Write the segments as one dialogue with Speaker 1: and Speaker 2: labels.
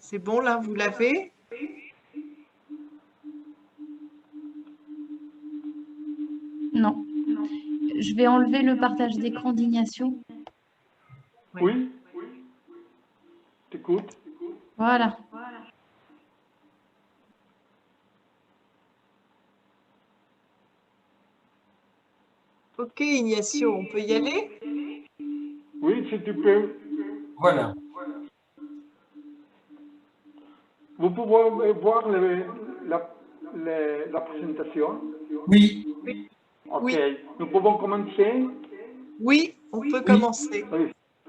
Speaker 1: C'est bon, là, vous l'avez?
Speaker 2: Non. Je vais enlever le partage d'écran d'Ignacio.
Speaker 3: Oui, t'écoute.
Speaker 2: Voilà.
Speaker 1: Ok, Ignacio, on peut y aller?
Speaker 3: Oui, si tu peux.
Speaker 4: Voilà.
Speaker 3: Vous pouvez voir la présentation.
Speaker 4: Oui,
Speaker 3: Ok,
Speaker 1: Oui.
Speaker 3: nous pouvons commencer.
Speaker 1: Oui, on peut
Speaker 4: oui.
Speaker 1: commencer.
Speaker 3: Oui.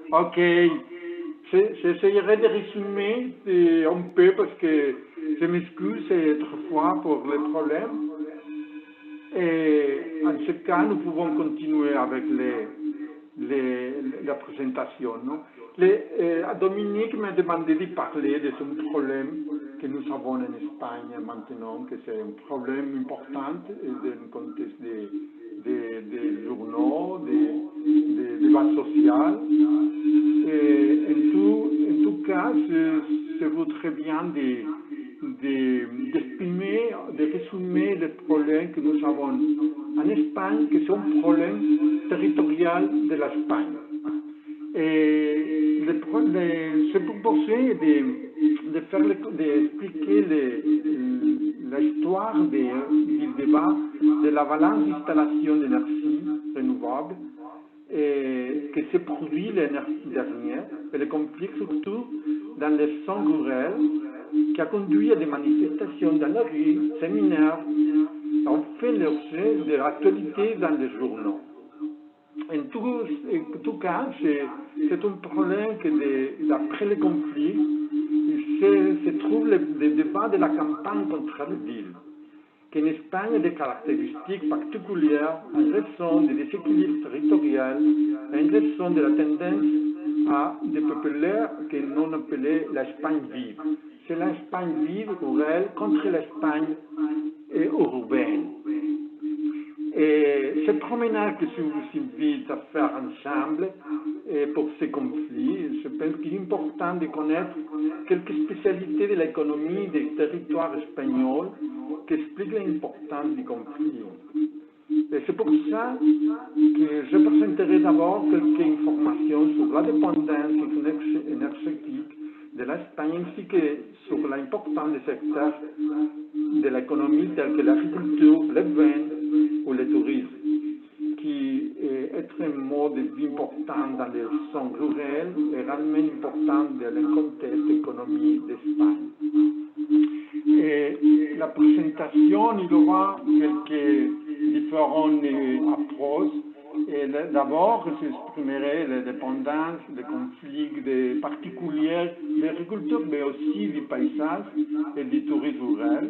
Speaker 3: Ok, j'essayerai de résumer un peu parce que je m'excuse autrefois pour les problèmes. Et en ce cas, nous pouvons continuer avec la présentation. Non? Dominique m'a demandé de parler de ce problème que nous avons en Espagne maintenant, que c'est un problème important dans le contexte des journaux, des débats sociaux. Et en tout cas, je voudrais bien d'exprimer, de résumer les problèmes que nous avons en Espagne, qui sont problèmes territoriaux de l'Espagne. Et je proposais d'expliquer l'histoire du débat de la balance d'installation d'énergie renouvelable qui s'est produit l'année dernière, et le conflit surtout dans les zones rurales, qui a conduit à des manifestations dans la rue, séminaires, ont fait l'objet de l'actualité dans les journaux. En tout cas, c'est un problème que d'après le conflit, se trouve le débat de la campagne contre la ville, qui en Espagne a des caractéristiques particulières en raison des déséquilibres territoriaux, en raison de la tendance à dépeupler que l'on appelait l'Espagne vive. C'est l'Espagne vive rurale contre l'Espagne urbaine. Et cette promenade que je vous invite à faire ensemble pour ces conflits, je pense qu'il est important de connaître quelques spécialités de l'économie des territoires espagnols qui expliquent l'importance du conflit. Et c'est pour ça que je présenterai d'abord quelques informations sur la dépendance énergétique de l'Espagne ainsi que sur l'importance des secteurs de l'économie tels que l'agriculture, le vin ou le tourisme, qui est un mode de vie important dans les zones rurales et réellement important dans le contexte économique d'Espagne. Et la présentation, il y aura quelques différentes approches. D'abord, j'exprimerai les dépendances, les conflits particuliers de l'agriculture, mais aussi du paysage et du tourisme rural.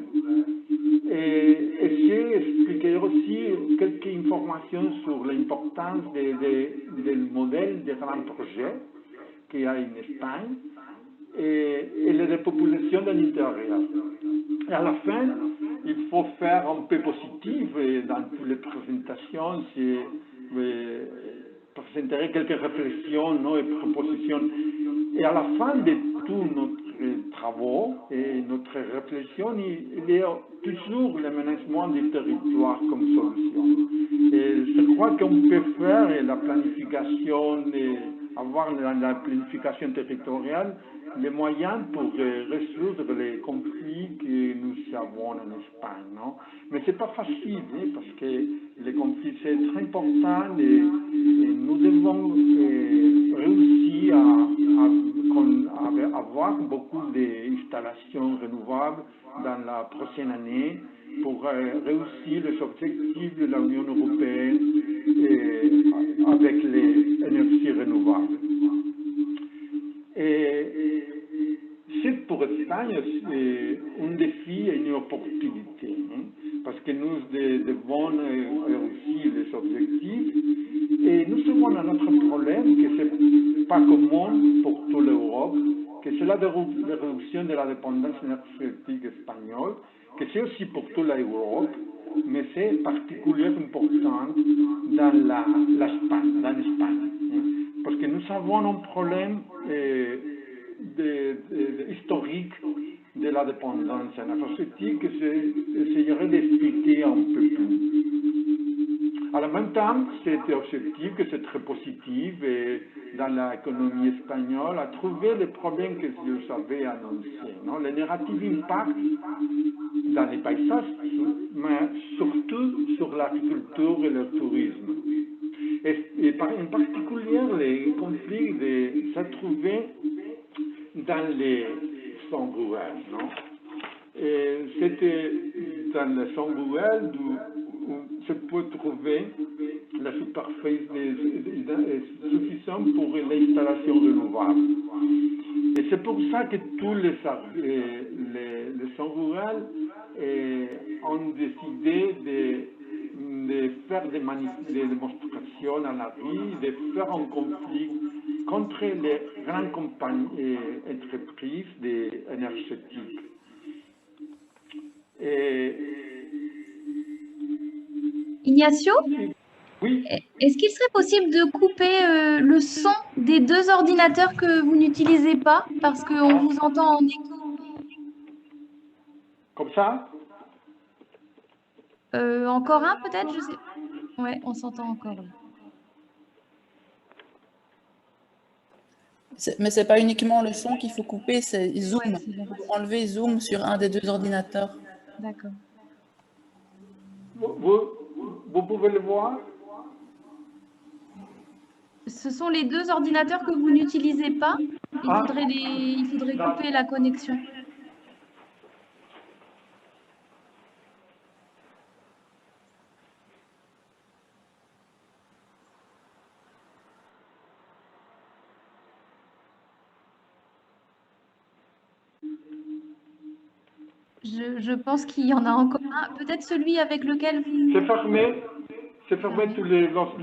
Speaker 3: Et j'expliquerai aussi quelques informations sur l'importance du modèle de grands projets qu'il y a en Espagne et les dépopulations de l'intérieur. Et à la fin, il faut faire un peu positif et dans toutes les présentations. Je présenterai quelques réflexions et propositions. Et à la fin de tous nos travaux et notre réflexion, il y a toujours l'aménagement du territoire comme solution. Et je crois qu'on peut faire la planification, avoir la planification territoriale, les moyens pour résoudre les conflits que nous avons en Espagne. Non? Mais ce n'est pas facile, parce que les conflits, c'est très important et nous devons réussir à avoir beaucoup d'installations renouvelables dans la prochaine année pour réussir les objectifs de l'Union européenne avec les énergies renouvelables. Et c'est pour l'Espagne un défi et une opportunité, parce que nous devons réussir les objectifs. Et nous avons un autre problème que ce n'est pas commun pour toute l'Europe, que c'est la réduction de la dépendance énergétique espagnole, que c'est aussi pour toute l'Europe, mais c'est particulièrement important dans l'Espagne. Parce que nous avons un problème historique de la dépendance énergétique que j'essayerai d'expliquer un peu plus. En même temps, c'est objectif que c'est très positif et dans l'économie espagnole à trouver les problèmes que je avais annoncés. Non? Le négatif impact dans les paysages, mais surtout sur l'agriculture et le tourisme. Et en particulier, les conflits se trouvaient dans les zones rurales. Non? C'était dans les zones rurales où se peut trouver la superficie suffisante pour l'installation renouvelable. Et c'est pour ça que tous les zones rurales ont décidé de faire des démonstrations à la rue, de faire un conflit contre les grandes compagnies et entreprises énergétiques.
Speaker 2: Ignacio,
Speaker 3: oui.
Speaker 2: Est-ce qu'il serait possible de couper le son des deux ordinateurs que vous n'utilisez pas parce qu'on vous entend en écho?
Speaker 3: Comme ça?
Speaker 2: Encore un peut-être, je sais. Ouais, on s'entend encore là.
Speaker 4: Mais c'est pas uniquement le son qu'il faut couper, c'est Zoom.
Speaker 2: Ouais,
Speaker 4: Il faut enlever Zoom sur un des deux ordinateurs.
Speaker 2: D'accord.
Speaker 3: Vous pouvez le voir?
Speaker 2: Ce sont les deux ordinateurs que vous n'utilisez pas. Il faudrait couper la connexion. Je pense qu'il y en a encore un. Peut-être celui avec lequel vous...
Speaker 3: C'est fermé tous les autres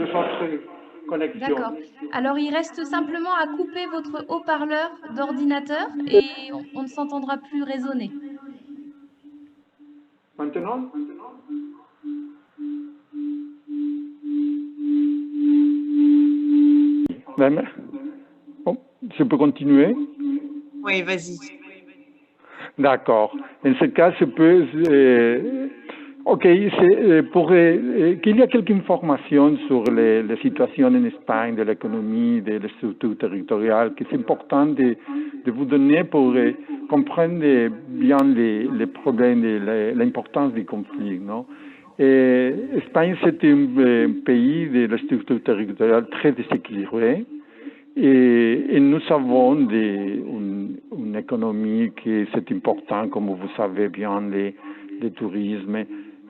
Speaker 3: connexions.
Speaker 2: D'accord. Alors, il reste simplement à couper votre haut-parleur d'ordinateur et on ne s'entendra plus résonner.
Speaker 3: Maintenant? Bon, je peux continuer?
Speaker 1: Oui, vas-y.
Speaker 3: D'accord. En ce cas, je peux... ok, pour qu'il y ait quelques informations sur la situation en Espagne, de l'économie, de la structure territoriale, que c'est important de vous donner pour comprendre bien les problèmes et l'importance des conflits. Non? Espagne, c'est un pays de la structure territoriale très déséquilibrée. Et nous avons une économie qui c'est important, comme vous savez bien, le tourisme,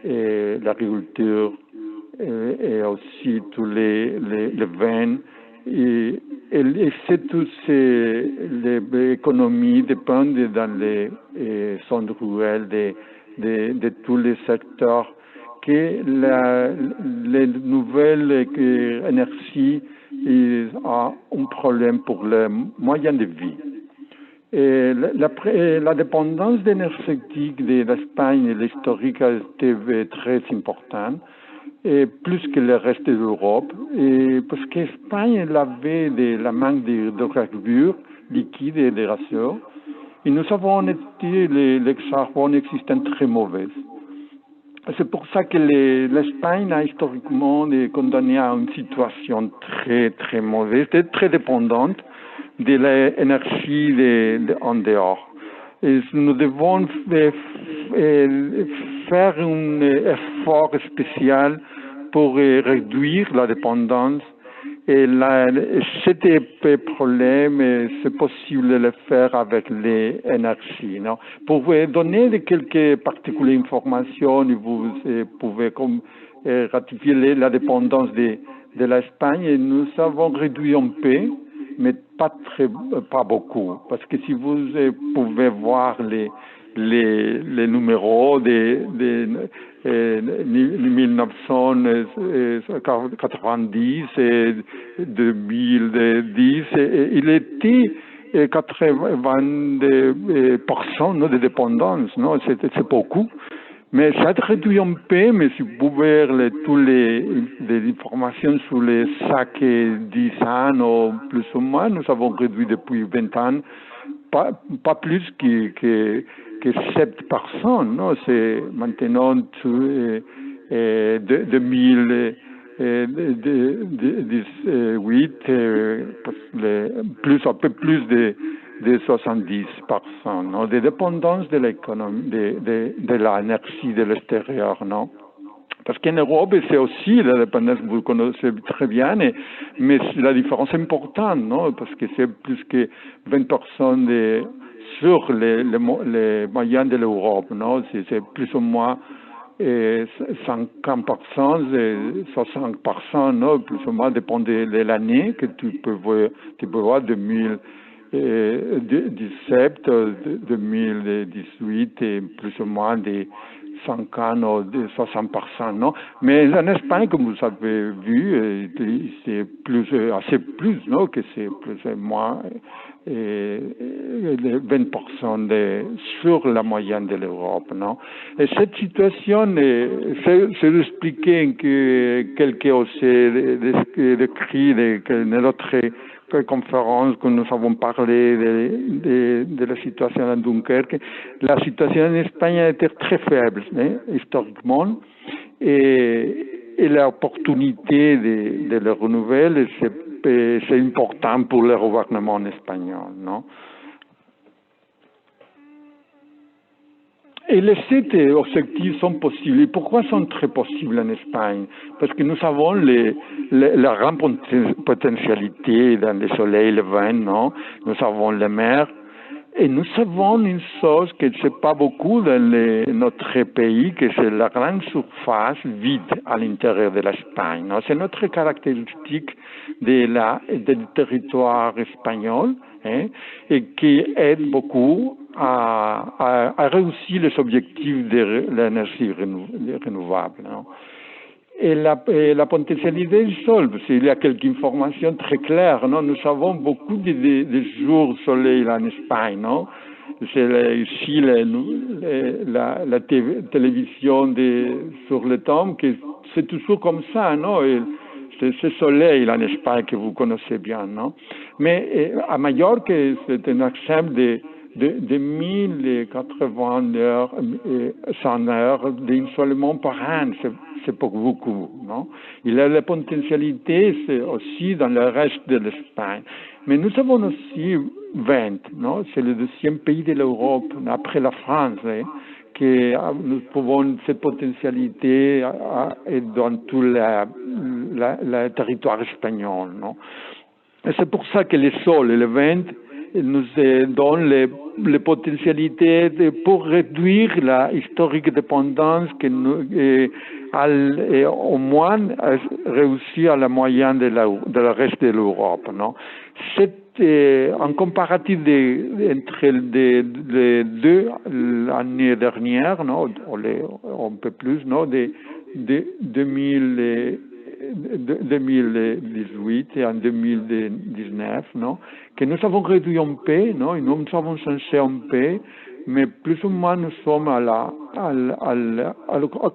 Speaker 3: l'agriculture et aussi tous les vins. Et toutes les économies dépendent dans les zones rurales de tous les secteurs que les nouvelles énergies a un problème pour les moyens de vie. Et la dépendance énergétique de l'Espagne et l'historique a été très importante, et plus que le reste de l'Europe, parce que l'Espagne avait la manque d'hydrocarbures liquides et de gazieux, et nous avons été les charbons existants très mauvais. C'est pour ça que l'Espagne a historiquement condamné à une situation très, très mauvaise, très dépendante de l'énergie en dehors. Et nous devons faire un effort spécial pour réduire la dépendance. Et cet problème, c'est possible de le faire avec l'énergie. Pour vous donner quelques particulières informations, vous pouvez ratifier la dépendance de l'Espagne. Nous avons réduit un peu, mais pas beaucoup. Parce que si vous pouvez voir les numéros de 1990 et 2010, il était 80% de dépendance, non? C'est beaucoup. Mais ça a réduit un peu, mais si vous pouvez toutes les informations sur chaque 10 ans ou plus ou moins, nous avons réduit depuis 20 ans pas plus que 7%, non? C'est maintenant 2018, un peu plus de 70%, non? De dépendance de l'économie, de l'énergie de l'extérieur, non? Parce qu'en Europe, c'est aussi la dépendance, vous le connaissez très bien, mais la différence est importante, non? Parce que c'est plus que 20% sur les moyens de l'Europe, non? C'est plus ou moins 50%, 60%, non? Plus ou moins dépend de l'année que tu peux voir 2017, 2018 et plus ou moins des 50 ou de 60%, non? Mais en Espagne, comme vous avez vu, c'est assez plus, non? Que c'est plus ou moins 20% sur la moyenne de l'Europe, non? Et cette situation, c'est expliqué que quelques aussi le cri de notre conférence que nous avons parlé de la situation à Dunkerque. La situation en Espagne a été très faible, historiquement, et l'opportunité de le renouveler, c'est important pour le gouvernement espagnol, non? Et les 7 objectifs sont possibles. Et pourquoi sont très possibles en Espagne? Parce que nous avons la grande potentialité dans le soleil, le vent, non? Nous avons la mer. Et nous savons une chose que c'est pas beaucoup dans notre pays, que c'est la grande surface vide à l'intérieur de l'Espagne, non? C'est notre caractéristique du territoire espagnol, hein, et qui aide beaucoup à réussir les objectifs de l'énergie renouvelable, non? Et la potentialité du sol, parce qu'il y a quelques informations très claires, non? Nous avons beaucoup de jours soleil en Espagne, non? C'est ici la télévision sur le temps, que c'est toujours comme ça, non? C'est ce soleil en Espagne que vous connaissez bien, non? Mais à Majorque, c'est un exemple de 1080 heures, 100 heures d'insolement par an, c'est pour beaucoup, non? Il y a la potentialité, c'est aussi dans le reste de l'Espagne. Mais nous avons aussi 20, non? C'est le deuxième pays de l'Europe, après la France, que nous pouvons cette potentialité dans tout le territoire espagnol, non? Et c'est pour ça que le sol et le vent nous donnent les potentialités pour réduire la historique dépendance que nous, et au moins réussir à la moyenne de le reste de l'Europe, non? En comparatif entre les deux l'année dernière, non? Un peu plus, non? De 2018 et en 2019, non? Que nous avons réduit un peu, non? Et nous avons changé un peu, mais plus ou moins nous sommes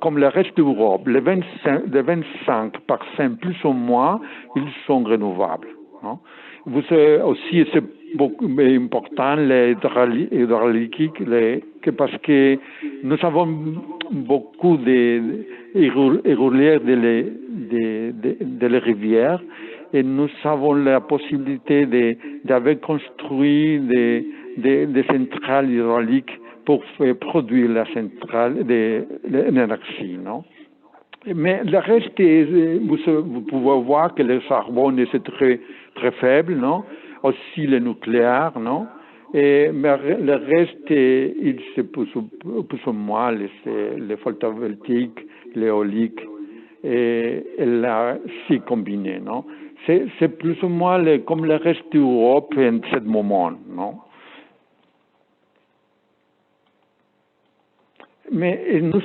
Speaker 3: comme le reste d'Europe, les 25% plus ou moins, ils sont renouvelables, non? Vous savez aussi, c'est beaucoup important l'hydraulique, parce que nous avons beaucoup d'érouleurs de les rivières, et nous avons la possibilité d'avoir construit des centrales hydrauliques pour produire la centrale de l'énergie, non? Mais le reste, vous pouvez voir que le charbon est très, très faible, non? Aussi le nucléaire, non? Mais le reste, c'est plus ou moins les photovoltaïques, l'éolique et la scie combinée, non? C'est plus ou moins comme le reste d'Europe en ce moment, non? Mais nous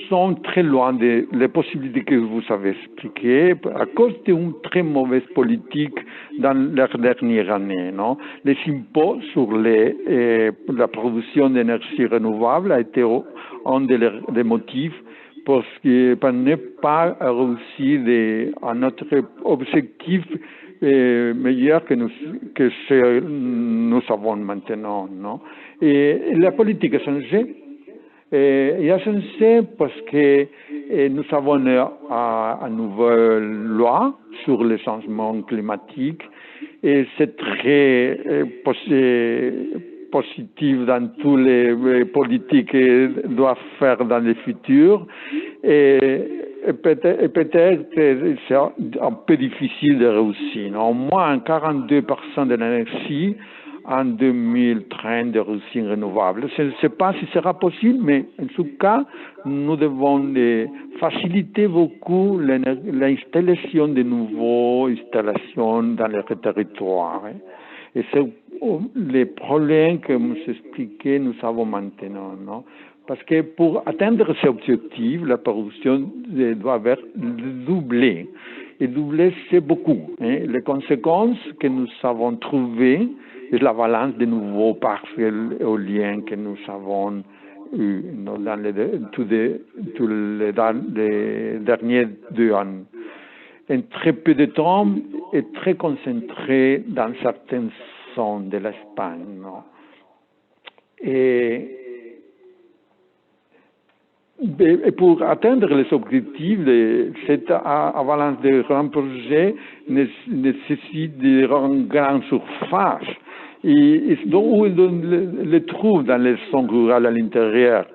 Speaker 3: sommes très loin des possibilités que vous avez expliquées à cause d'une très mauvaise politique dans la dernière année, non? Les impôts sur la production d'énergie renouvelable a été un des motifs pour ne pas réussir à notre objectif meilleur que ce que nous avons maintenant, non? Et la politique a changé. Il a changé parce que nous avons une nouvelle loi sur le changement climatique et c'est très positif dans toutes les politiques qu'ils doivent faire dans le futur. Et peut-être c'est un peu difficile de réussir. Au moins 42% de l'énergie en 2030 de ressources renouvelables. Je ne sais pas si ce sera possible, mais en tout cas, nous devons faciliter beaucoup l'installation de nouvelles installations dans les territoires. Et c'est les problèmes que vous expliquez, nous avons maintenant, non? Parce que pour atteindre ces objectifs, la production doit être doublée. Et doubler, c'est beaucoup. Les conséquences que nous avons trouvées, et la balance de nouveaux parcs éoliens que nous avons eu dans les derniers 2 ans. En très peu de temps et très concentré dans certaines zones de l'Espagne. Et pour atteindre les objectifs, cette avalanche de grands projets nécessite de grandes surfaces. Et où ils les trouvent dans les zones rurales à l'intérieur,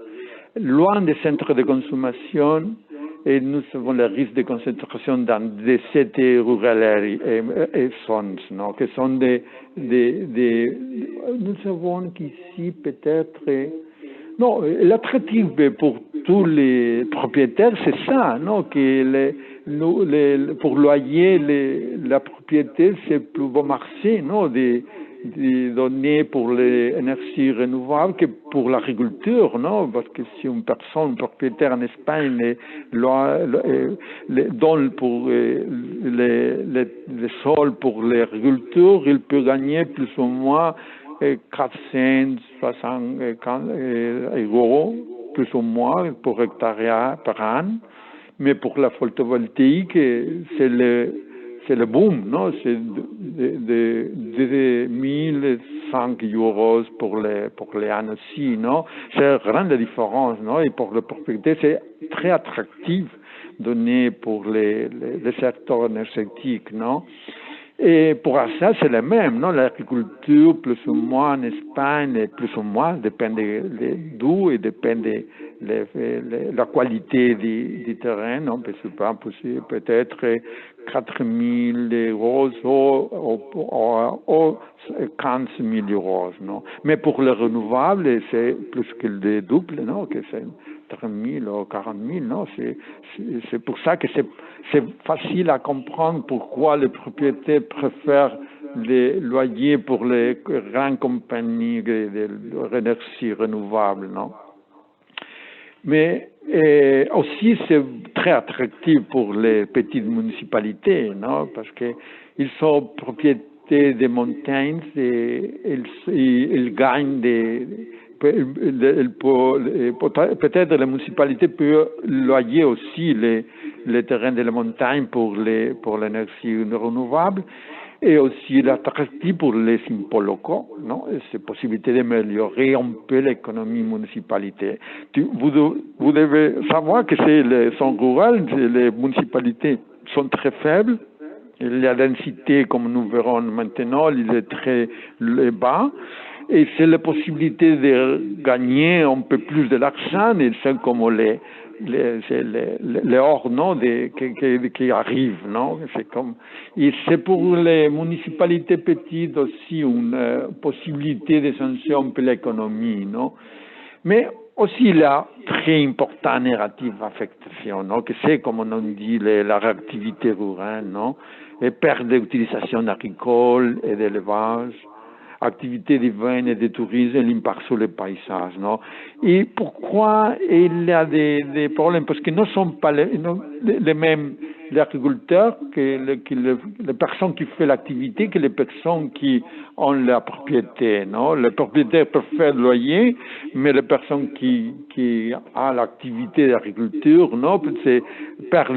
Speaker 3: loin des centres de consommation, et nous avons le risque de concentration dans des cités rurales et zones, non, qui sont nous savons qu'ici peut-être, non, l'attractif pour tous les propriétaires, c'est ça, non, que pour loyer, la propriété, c'est plus bon marché, non, des données pour les énergies renouvelables que pour l'agriculture, non? Parce que si une personne, un propriétaire en Espagne, donne pour les sols pour l'agriculture, il peut gagner plus ou moins 460 euros, plus ou moins, pour hectare par an. Mais pour la photovoltaïque, c'est le boom, non? C'est de 1 100 euros pour les ans aussi, non? C'est une grande différence, non? Et pour les propriétaires, c'est très attractif donné pour les secteurs énergétiques, non? Et pour ça, c'est le même, non? L'agriculture, plus ou moins en Espagne, plus ou moins, dépend d'où et dépend de la qualité du terrain, non? Parce que peut-être 4 000 euros ou 15 000 euros, non? Mais pour le renouvelable, c'est plus que le double, non? Que c'est 30 000 ou 40 000, non? C'est pour ça que c'est facile à comprendre pourquoi les propriétaires préfèrent les loyers pour les grandes compagnies d'énergie renouvelable, non? Mais aussi, c'est très attractif pour les petites municipalités, non? Parce qu'ils sont propriétaires des montagnes et ils gagnent peut-être la municipalité peut loyer aussi les terrains de la montagne pour l'énergie renouvelable et aussi l'attractif pour les impôts locaux, non? C'est possibilité d'améliorer un peu l'économie municipalité. Vous devez savoir que les zones rurales, les municipalités sont très faibles. La densité, comme nous verrons maintenant, elle est très bas. Et c'est la possibilité de gagner un peu plus de l'argent, et c'est comme les hors, non, qui arrivent, non? Et c'est pour les municipalités petites aussi une possibilité de changer un peu l'économie, non? Mais aussi la très importante négative affectation, non? Que c'est, comme on dit, la réactivité rurale, non? Et perte d'utilisation agricole et d'élevage.
Speaker 5: activités de vin et de tourisme, l'impact sur les paysages, non? Et pourquoi il y a des problèmes? Parce que ne sont pas les mêmes les agriculteurs les personnes qui font l'activité que les personnes qui ont la propriété, non? Les propriétaires peuvent faire le loyer, mais les personnes qui ont l'activité d'agriculture, non? C'est perdre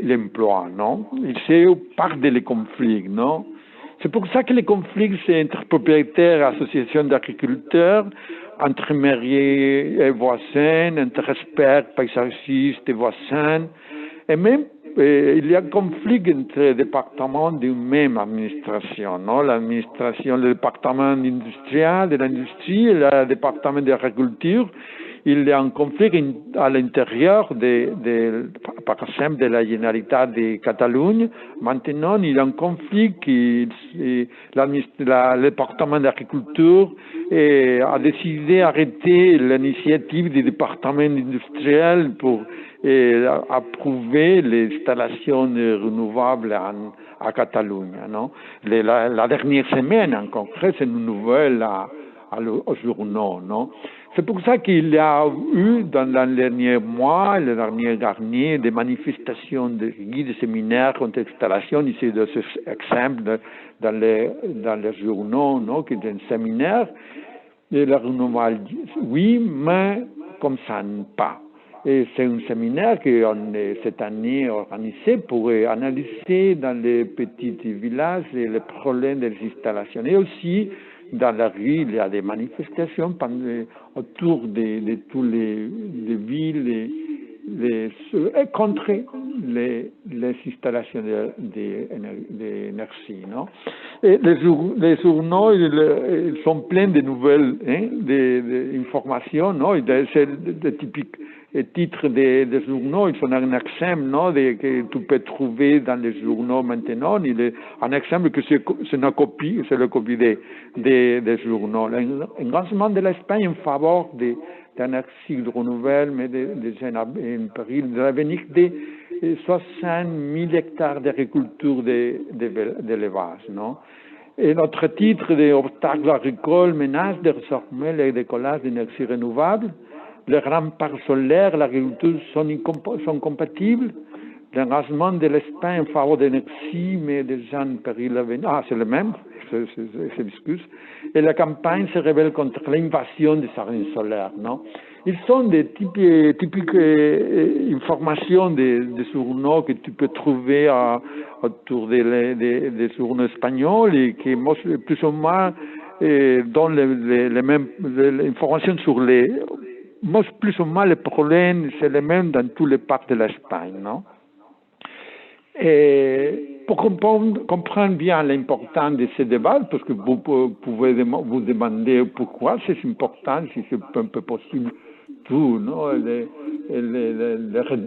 Speaker 5: l'emploi, non? Et c'est part des conflits, non? C'est pour ça que les conflits, c'est entre propriétaires et associations d'agriculteurs, entre mairies et voisins, entre experts, paysagistes et voisins, et même il y a un conflit entre les départements d'une même administration, non? L'administration, le département industriel, de l'industrie et le département de l'agriculture. Il y a un conflit à l'intérieur par exemple, de la Généralitat de Catalogne. Maintenant, il y a un conflit qui le département d'agriculture a décidé d'arrêter l'initiative du département industriel pour approuver les installations renouvelables à Catalogne, non? La dernière semaine, en concret, c'est une nouvelle aux journaux, non? C'est pour ça qu'il y a eu, dans les derniers mois, les dernières années, des manifestations de guides, de séminaires contre l'installation, ici, de ce exemple dans les journaux, non? Qui est un séminaire, et le renouvelable dit oui, mais comme ça, pas. Et c'est un séminaire qu'on est cette année organisé pour analyser dans les petits villages les problèmes des installations. Et aussi, dans la rue, il y a des manifestations autour de toutes les villes et contre les installations d'énergie, non? Et les journaux, ils sont pleins de nouvelles, d'informations, non? C'est typique. Les titres des journaux, ils sont un exemple, non, que tu peux trouver dans les journaux maintenant. Il est un exemple que c'est une copie, c'est la copie des journaux. L'engagement de l'Espagne en faveur d'énergie renouvelle, mais en péril de l'avenir de 60 000 hectares d'agriculture d'élevage, non? Et notre titre d'obstacle agricole menace désormais le décollage d'énergie renouvelable. Les grands parcs solaires, l'agriculture sont compatibles. L'engagement de l'Espagne en faveur de l'énergie, mais déjà en péril à venir. Ah, c'est le même, c'est excuse. Et la campagne se révèle contre l'invasion des jardins solaires, non? Ils sont des typiques informations des journaux que tu peux trouver autour des journaux espagnols et qui, plus ou moins, donnent les mêmes informations sur plus ou moins les problèmes, c'est les mêmes dans tous les parcs de l'Espagne, non? Et pour comprendre bien l'importance de ce débat, parce que vous pouvez vous demander pourquoi c'est important, si c'est un peu possible, tout, non?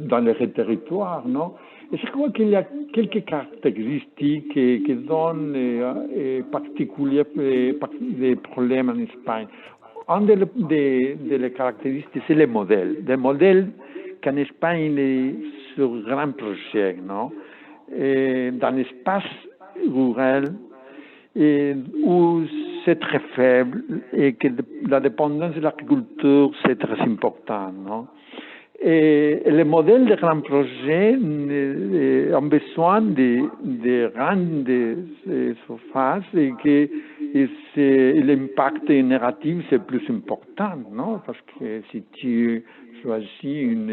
Speaker 5: Dans les territoires, non? Et je crois qu'il y a quelques caractéristiques qui donnent particulièrement des problèmes en Espagne. Un des caractéristiques, c'est les modèles. Des modèles qu'en Espagne, est sur grands projets, non? Et dans l'espace rural, où c'est très faible et que la dépendance de l'agriculture, c'est très important, non? Et les modèles de grands projets ont besoin de grandes surfaces et que l'impact négatif c'est plus important, non? Parce que si tu choisis une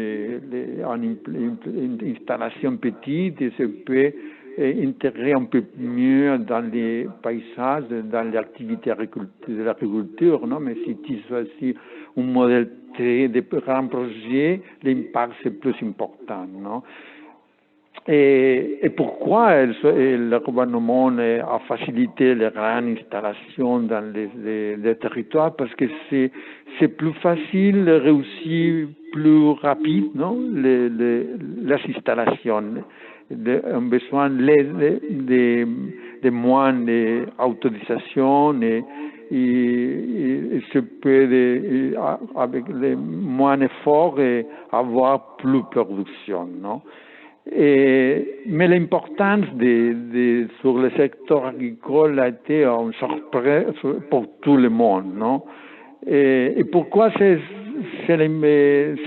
Speaker 5: installation petite, ça peut intégrer un peu mieux dans les paysages, dans l'activité de l'agriculture, non? Mais si tu choisis un modèle de grands projets, l'impact c'est plus important, non? Et pourquoi le gouvernement a facilité les grandes installations dans les territoires? Parce que c'est plus facile, réussir plus rapide, non? Les installations. On a besoin de moins d'autorisation et se peut, avec les moins efforts, avoir plus de production, non? Mais l'importance sur le secteur agricole a été une surprise pour tout le monde, non? Et pourquoi c'est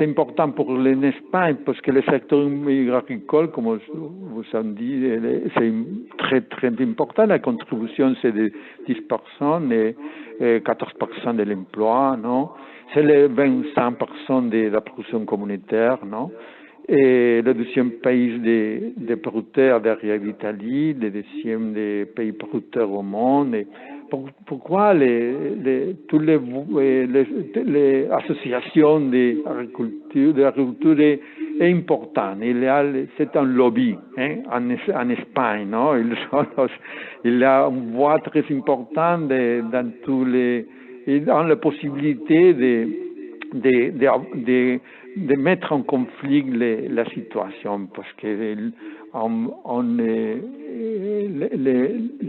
Speaker 5: important pour l'Espagne? Parce que le secteur agricole, comme vous avez dit, c'est très, très important. La contribution, c'est de 10% et 14% de l'emploi, non? C'est le 25% de la production communautaire, non? Et le deuxième pays des producteurs derrière l'Italie, le deuxième des pays producteurs au monde. Et pourquoi toutes les associations d'agriculture est importante? C'est un lobby en Espagne, non? Il y a une voix très importante dans la possibilité de mettre en conflit la situation, parce que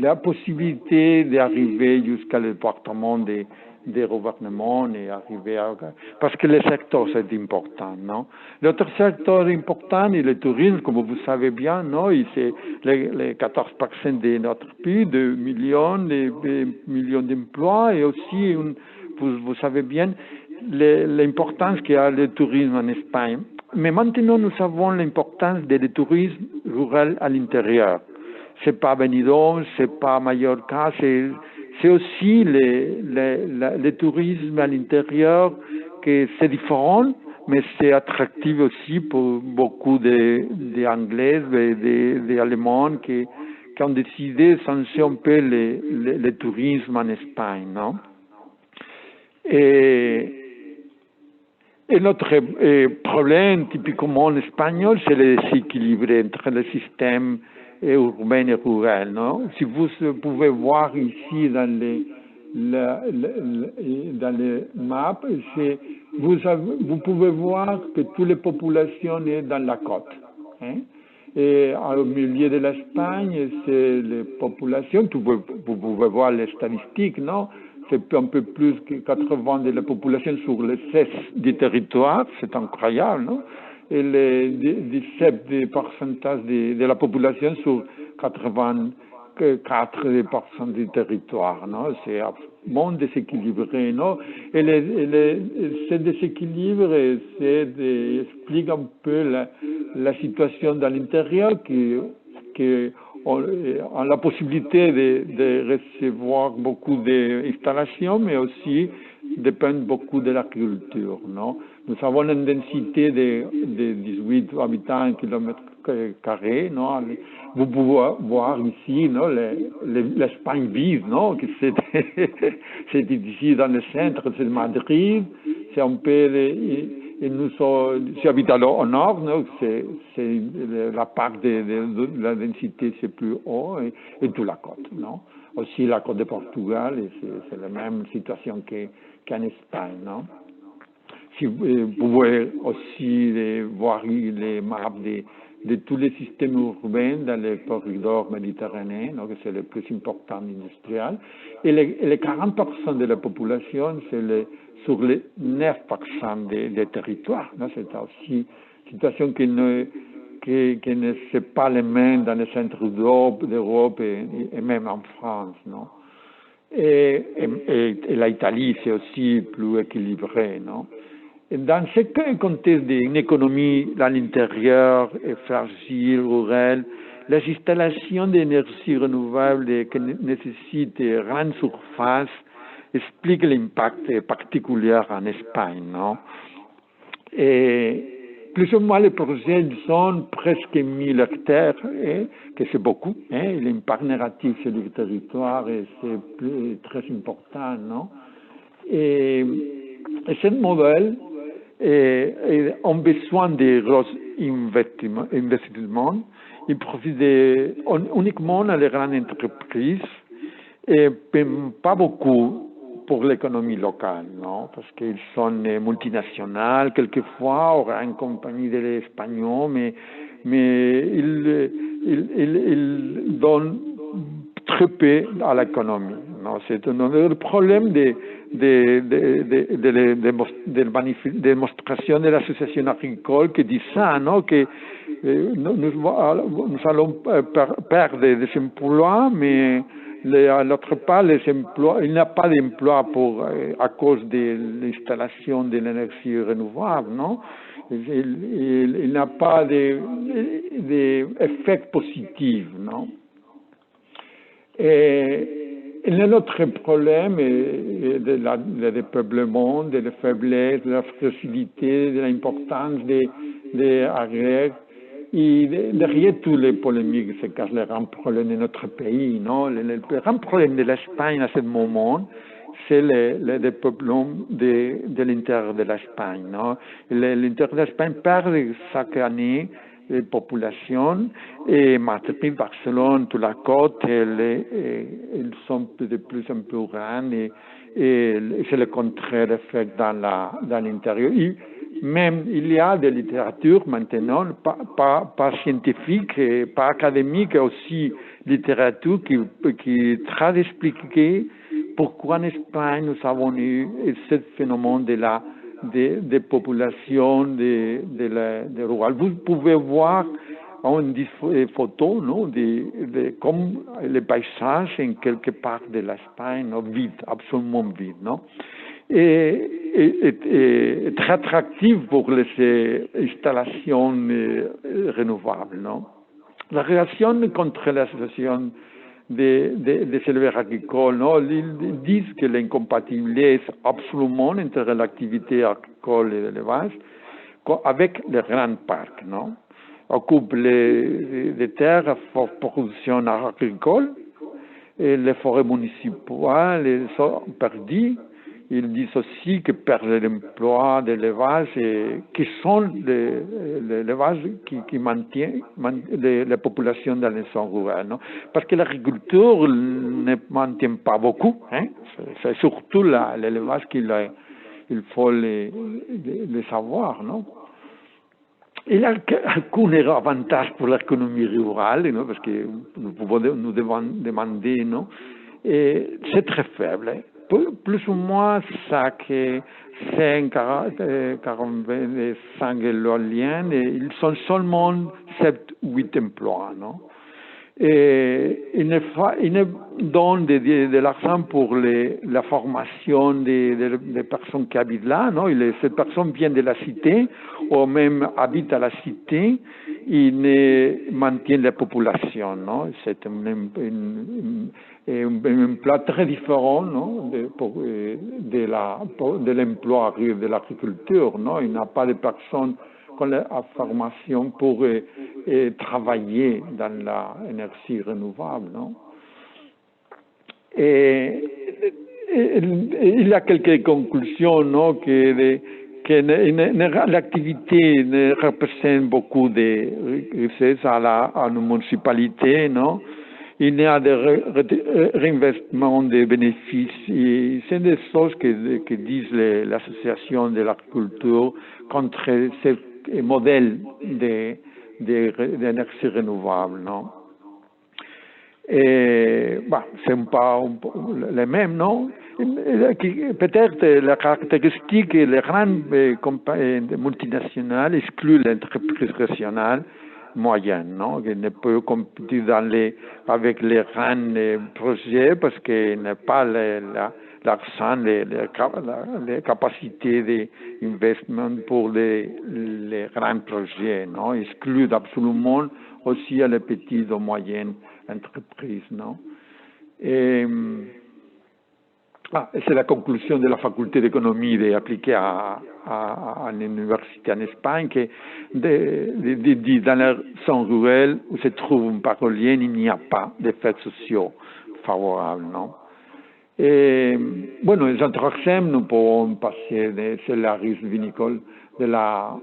Speaker 5: la possibilité d'arriver jusqu'à le département des gouvernements et arriver parce que le secteur c'est important, non? L'autre secteur important est le tourisme, comme vous savez bien, non? C'est les 14% de notre pays, 2 millions d'emplois, et aussi, vous savez bien, l'importance qu'il y a le tourisme en Espagne. Mais maintenant, nous savons l'importance du tourisme rural à l'intérieur. C'est pas Benidorm, c'est pas Mallorca, c'est aussi le tourisme à l'intérieur, que c'est différent, mais c'est attractif aussi pour beaucoup d'Anglais et d'Allemands qui ont décidé de changer un peu le tourisme en Espagne, non? Et notre problème, typiquement en espagnol, c'est le déséquilibre entre le système urbain et rural, non? Si vous pouvez voir ici dans les maps, vous pouvez voir que toutes les populations sont dans la côte. Et au milieu de l'Espagne, c'est les populations, vous pouvez voir les statistiques, non? C'est un peu plus que 80% de la population sur les 16 du territoire, c'est incroyable, non? Et les 17% de la population sur 84% du territoire, non? C'est un monde déséquilibré, non? Et ce déséquilibre explique un peu la situation dans l'intérieur qui ont la possibilité de recevoir beaucoup d'installations, mais aussi dépendent beaucoup de l'agriculture, non? Nous avons une densité de 18 habitants kilomètres carrés, non? Vous pouvez voir ici, non, l'Espagne vive, non? C'est ici dans le centre, c'est Madrid, c'est un peu j'habite au nord, non? C'est la part de la densité, c'est plus haut, et toute la côte, non? Aussi la côte de Portugal, c'est la même situation qu'en Espagne, non? Si vous pouvez aussi voir les maps de tous les systèmes urbains dans les corridors méditerranéens, donc c'est le plus important industriel. Et les 40% de la population, c'est sur les 9% des territoires. C'est aussi une situation qui ne c'est pas les mêmes dans le centre d'Europe et même en France, non? Et l'Italie, c'est aussi plus équilibré, non? Et dans ce contexte d'une économie à l'intérieur, fragile, rurale, les installations d'énergie renouvelable qui nécessitent de grandes surfaces expliquent l'impact particulier en Espagne, non? Et plus ou moins les projets sont presque 1000 hectares, que c'est beaucoup, l'impact négatif sur le territoire c'est très important, non? Et ce modèle ont besoin de gros investissements. Ils profitent uniquement à les grandes entreprises et pas beaucoup pour l'économie locale, non? Parce qu'ils sont multinationales, quelquefois, ou en compagnie de l'Espagnol, mais ils donnent très peu à l'économie. Non? C'est un problème de démonstration de l'association agricole qui dit ça, non? Que nous allons perdre des emplois, mais à l'autre part, les emplois, il n'y a pas d'emploi à cause de l'installation de l'énergie renouvelable, non? Il n'y a pas d'effet positif, non? Et l'autre problème est le dépeuplement, de la faiblesse, de la fragilité, de l'importance des agrès. Et derrière tous les polémiques, c'est cache le grand problème de notre pays, non? Le grand problème de l'Espagne à ce moment, c'est le dépeuplement de l'intérieur de l'Espagne, non? L'intérieur de l'Espagne perd chaque année les populations, et Madrid, Barcelone, toute la côte, ils sont de plus en plus grandes, et c'est le contraire effet dans l'intérieur. Même il y a de littérature maintenant, pas scientifique, et pas académique, aussi littérature qui traite d'expliquer pourquoi en Espagne nous avons eu ce phénomène des populations de rurales. Vous pouvez voir en photos, non, comme les paysages en quelque part de l'Espagne, vide, absolument vide, non? Et très attractif pour les installations renouvelables, non? La réaction contre l'association des éleveurs agricoles, non? Ils disent que l'incompatibilité absolument entre l'activité agricole et l'élevage avec les grands parcs, non? Occupent les terres à forte production agricole et les forêts municipales sont perdues. Ils disent aussi que perdent l'emploi de l'élevage, qui sont l'élevage qui maintient la population dans les zones rurales, non? Parce que l'agriculture ne maintient pas beaucoup, hein? C'est surtout l'élevage qu'il faut le savoir, non? Il y a aucun avantage pour l'économie rurale, non? Parce que nous pouvons nous demander, non? Et c'est très faible, hein? Plus ou moins ça que 45 éoliennes, et ils sont seulement 7-8 emplois, non? Et ils ne donnent de l'argent pour la formation des personnes qui habitent là, non? Ces personnes viennent de la cité, ou même habitent à la cité, ils ne maintiennent la population, non? C'est un emploi très différent, non? de l'emploi de l'agriculture, non? Il n'y a pas de personnes qui ont la formation pour travailler dans l'énergie renouvelable, non? Et il y a quelques conclusions, non? Que l'activité ne représente beaucoup de richesses à une municipalité, non? Il y a des réinvestissements des bénéfices. C'est des choses que disent l'association de l'agriculture contre ce modèle d'énergie renouvelable, non? Et c'est pas les mêmes, non? Peut-être la caractéristique, les grandes compagnies multinationales excluent l'entreprise régionale moyenne, non? Qui ne peut compétir avec les grands projets parce qu'il n'a pas l'argent, les capacités d'investissement pour les grands projets, non? Excluent absolument aussi les petites ou moyennes entreprises, non? Et c'est la conclusion de la faculté d'économie appliquée à l'université en Espagne, que dans la zone rurale où se trouve un parolien, il n'y a pas d'effets sociaux favorables, non? Et, bueno, en troisième, nous pouvons passer sur la risque vinicole de la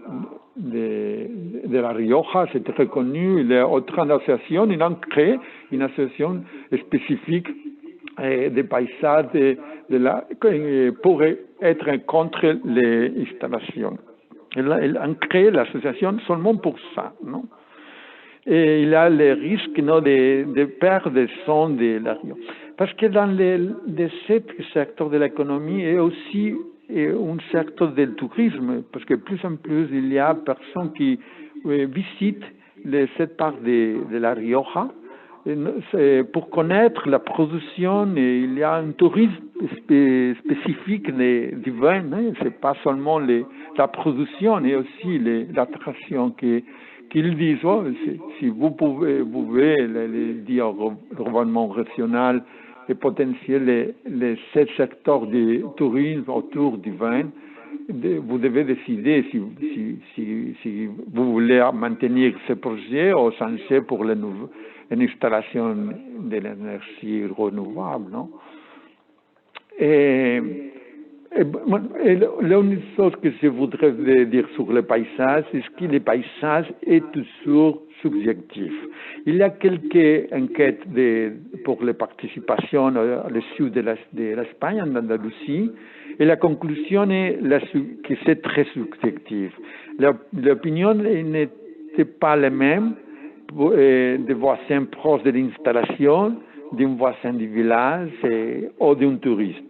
Speaker 5: Rioja, c'est très connu. Les autres associations, ils ont créé une association spécifique des paysages pour être contre les installations. Ils ont créé l'association seulement pour ça, non? Et il y a les risques, non, de perdre des sons de la Rioja. Parce que dans ce secteur de l'économie, il y a aussi un secteur du tourisme, parce que plus en plus, il y a personnes qui visitent cette part de la Rioja. Pour connaître la production, il y a un tourisme spécifique du vin. Hein. C'est pas seulement la production, mais aussi l'attraction qu'ils disent. Oh, si vous pouvez dire au gouvernement régional et potentiel les 7 secteurs du tourisme autour du vin, vous devez décider si vous voulez maintenir ce projet ou changer pour une installation de l'énergie renouvelable, non? L'unique chose que je voudrais dire sur le paysage, c'est que le paysage est toujours subjectif. Il y a quelques enquêtes pour la participation au sud de l'Espagne, en Andalousie, et la conclusion est que c'est très subjectif. L'opinion n'était pas la même des voisins proches de l'installation, d'un voisin du village ou d'un touriste.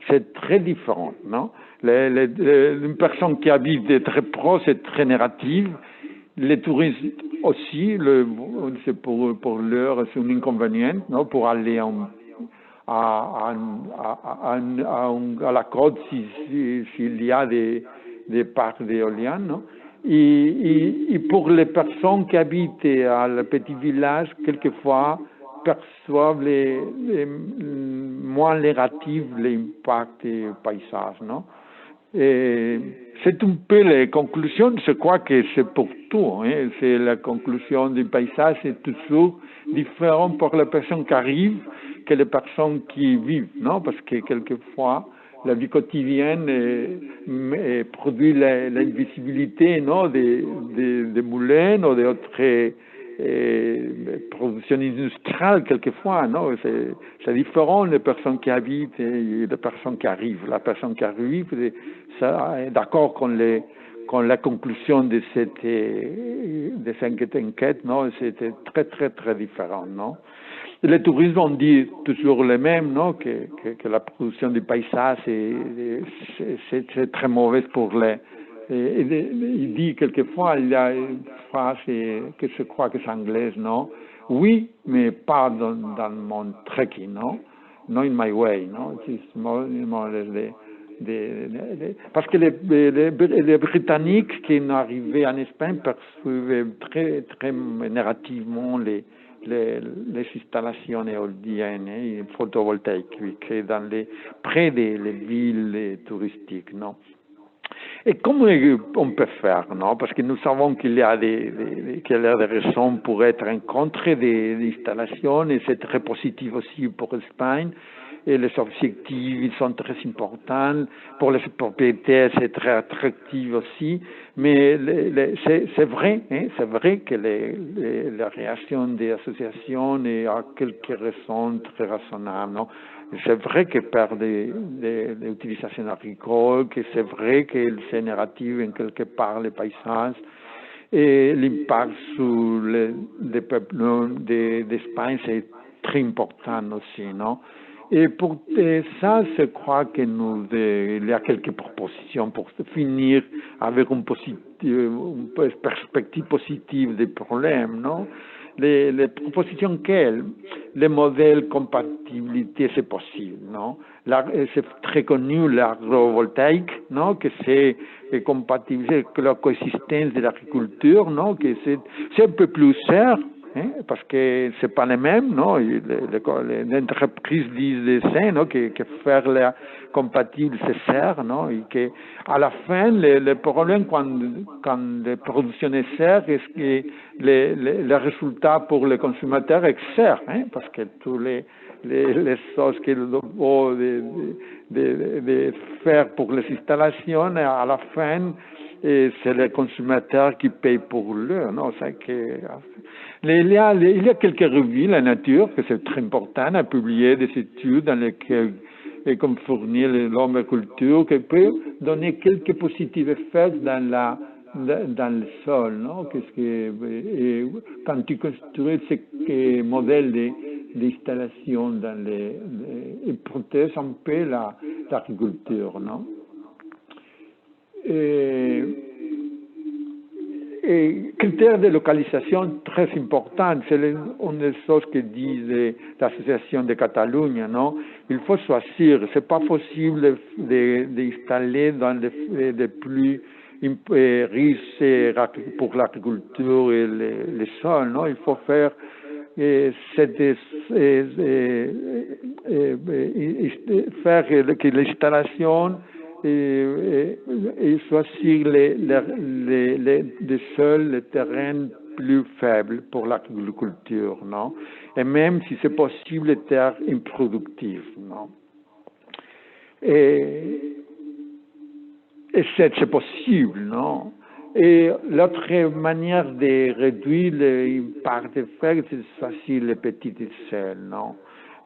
Speaker 5: C'est très différent, non? Une personne qui habite de très proche est très négative. Les touristes aussi, pour l'heure, c'est un inconvénient, non? Pour aller à la côte s'il y a des parcs d'éoliennes, non? Et pour les personnes qui habitent à le petit village, quelquefois, perçoivent moins négatif l'impact du paysage, non? Et c'est un peu les conclusions, je crois que c'est pour tout, hein? C'est la conclusion du paysage, c'est toujours différent pour les personnes qui arrivent que les personnes qui vivent, non? Parce que quelquefois, la vie quotidienne produit l'invisibilité, non? Des moulins ou d'autres production industrielle quelquefois, non? C'est différent les personnes qui habitent et les personnes qui arrivent. La personne qui arrive, ça est d'accord con la conclusion de cette enquête, non? C'était très très très différent, non? Les touristes ont dit toujours le même, non? Que la production du paysage c'est très mauvaise pour il dit quelquefois, il y a une phrase que je crois que c'est anglaise, non? Oui, mais pas dans mon trekking, non? Not in my way, non? Parce que les Britanniques qui sont arrivés en Espagne percevaient très, très négativement les installations éoliennes et photovoltaïques qui dans près des villes touristiques, non? Et comment on peut faire, non? Parce que nous savons qu'il y a des raisons pour être en contre des installations et c'est très positif aussi pour l'Espagne. Et les objectifs ils sont très importants. Pour les propriétaires, c'est très attractif aussi. Mais c'est vrai, hein, c'est vrai que la réaction des associations est à quelques raisons très raisonnables, non? C'est vrai que perd l'utilisation agricole, que c'est vrai que c'est négatif en quelque part les paysages et l'impact sur les peuples d'Espagne c'est très important aussi, non? Et pour ça, je crois que il y a quelques propositions pour finir avec une perspective positive des problèmes, non? Les propositions quelles? Les modèles compatibilité, c'est possible, non? C'est très connu l'agrovoltaïque, non? Que c'est compatible avec la coexistence de l'agriculture, non? Que c'est un peu plus cher, hein? Parce que c'est pas les mêmes, non? Les entreprises disent ça, non? Que faire la compatible c'est cher, non? Et que à la fin le problème quand la production est chère est que le résultat pour les consommateurs est cher, hein? Parce que tous les choses qu'il faut de faire pour les installations à la fin c'est les consommateurs qui payent pour l'heure, non? C'est que il y a quelques revues, la nature, que c'est très important, à publier des études dans lesquelles comme fournir l'hommeculture, qui peut donner quelques positifs effets dans le sol, non? Quand tu construis ces modèles d'installation dans ils protègent un peu l'agriculture, non? critères de localisation très importants. C'est une des choses que dit l'association de Catalogne, non? Il faut choisir. C'est pas possible d'installer dans les plus riches pour l'agriculture et les sols, non? Il faut faire faire que l'installation et choisir les sols, les terrains plus faibles pour l'agriculture, non? Et même si c'est possible, les terres improductives, non? Et c'est possible, non? Et l'autre manière de réduire l'impact des frais, c'est de choisir les petites échelles, non?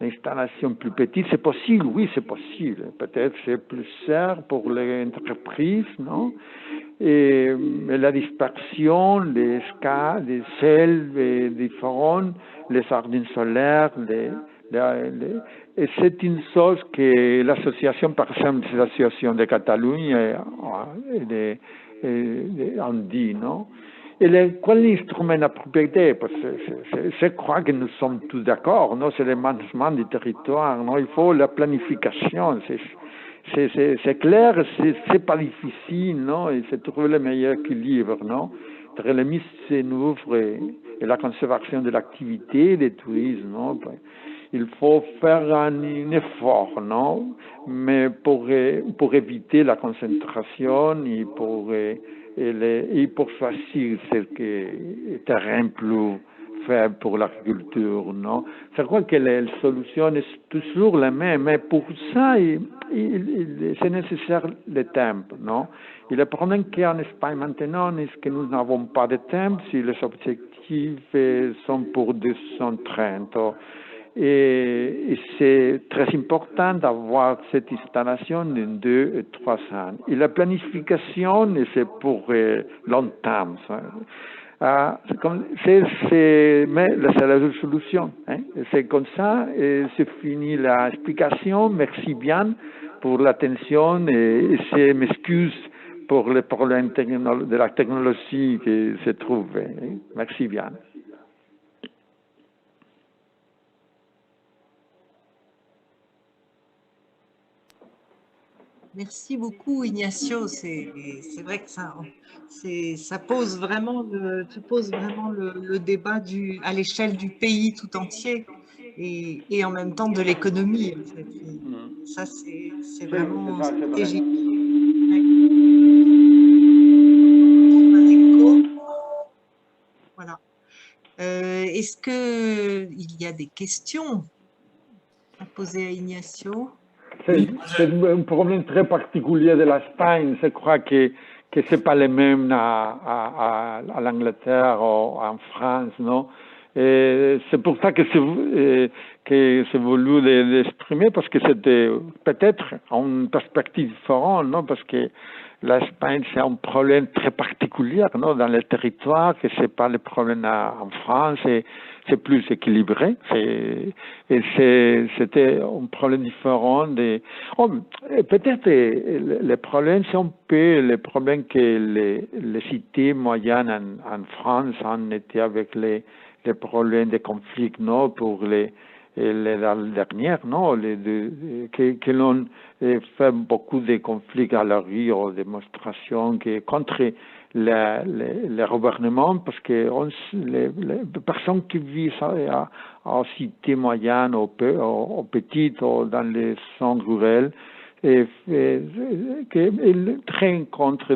Speaker 5: L'installation plus petite, c'est possible, oui, c'est possible. Peut-être c'est plus cher pour les entreprises, non? Mais la dispersion des sels différents, les jardins solaires, et c'est une chose que l'association, par exemple, l'association de Catalogne, on dit, non? Et quel instrument approprié? Parce que je crois que nous sommes tous d'accord, non? C'est le management du territoire, non? Il faut la planification. C'est clair, c'est pas difficile, non? Et c'est trouver le meilleur équilibre, non? Entre la mise en œuvre et la conservation de l'activité, des tourismes, non? Il faut faire un effort, non? Mais pour éviter la concentration et pour choisir ce terrain plus faible pour l'agriculture, non? Je crois que la solution est toujours la même, mais pour ça, c'est nécessaire le temps, non? Et le problème qu'il y a en Espagne maintenant est que nous n'avons pas de temps si les objectifs sont pour 230. Et c'est très important d'avoir cette installation en 2 et 3 ans. Et la planification, c'est pour longtemps. Mais c'est la solution. Hein? C'est comme ça, et c'est fini l'explication. Merci bien pour l'attention et je m'excuse pour le problème de la technologie qui se trouve. Hein? Merci bien.
Speaker 1: Merci beaucoup, Ignacio. C'est vrai que ça pose vraiment tu poses vraiment le débat à l'échelle du pays tout entier et en même temps de l'économie. En fait. Ça, c'est vraiment stratégique. Un écho. Voilà. Est-ce qu'il y a des questions à poser à Ignacio?
Speaker 5: C'est un problème très particulier de l'Espagne. Je crois que c'est pas le même à l'Angleterre ou en France, non? Et c'est pour ça que c'est voulu l'exprimer, parce que c'était peut-être une perspective différente, non? Parce que l'Espagne, c'est un problème très particulier, non? Dans le territoire, que c'est pas le problème en France, et c'est plus équilibré. C'était un problème différent. Peut-être le problème, c'est un peu le problème que les cités moyennes en France ont été avec les problèmes de conflits, non, pour les dernières, non, que l'on fait beaucoup de conflits à la rue ou démonstrations contre le gouvernement, parce que les personnes qui vivent en cité moyenne ou petite ou dans les centres ruraux, qu'ils traînent contre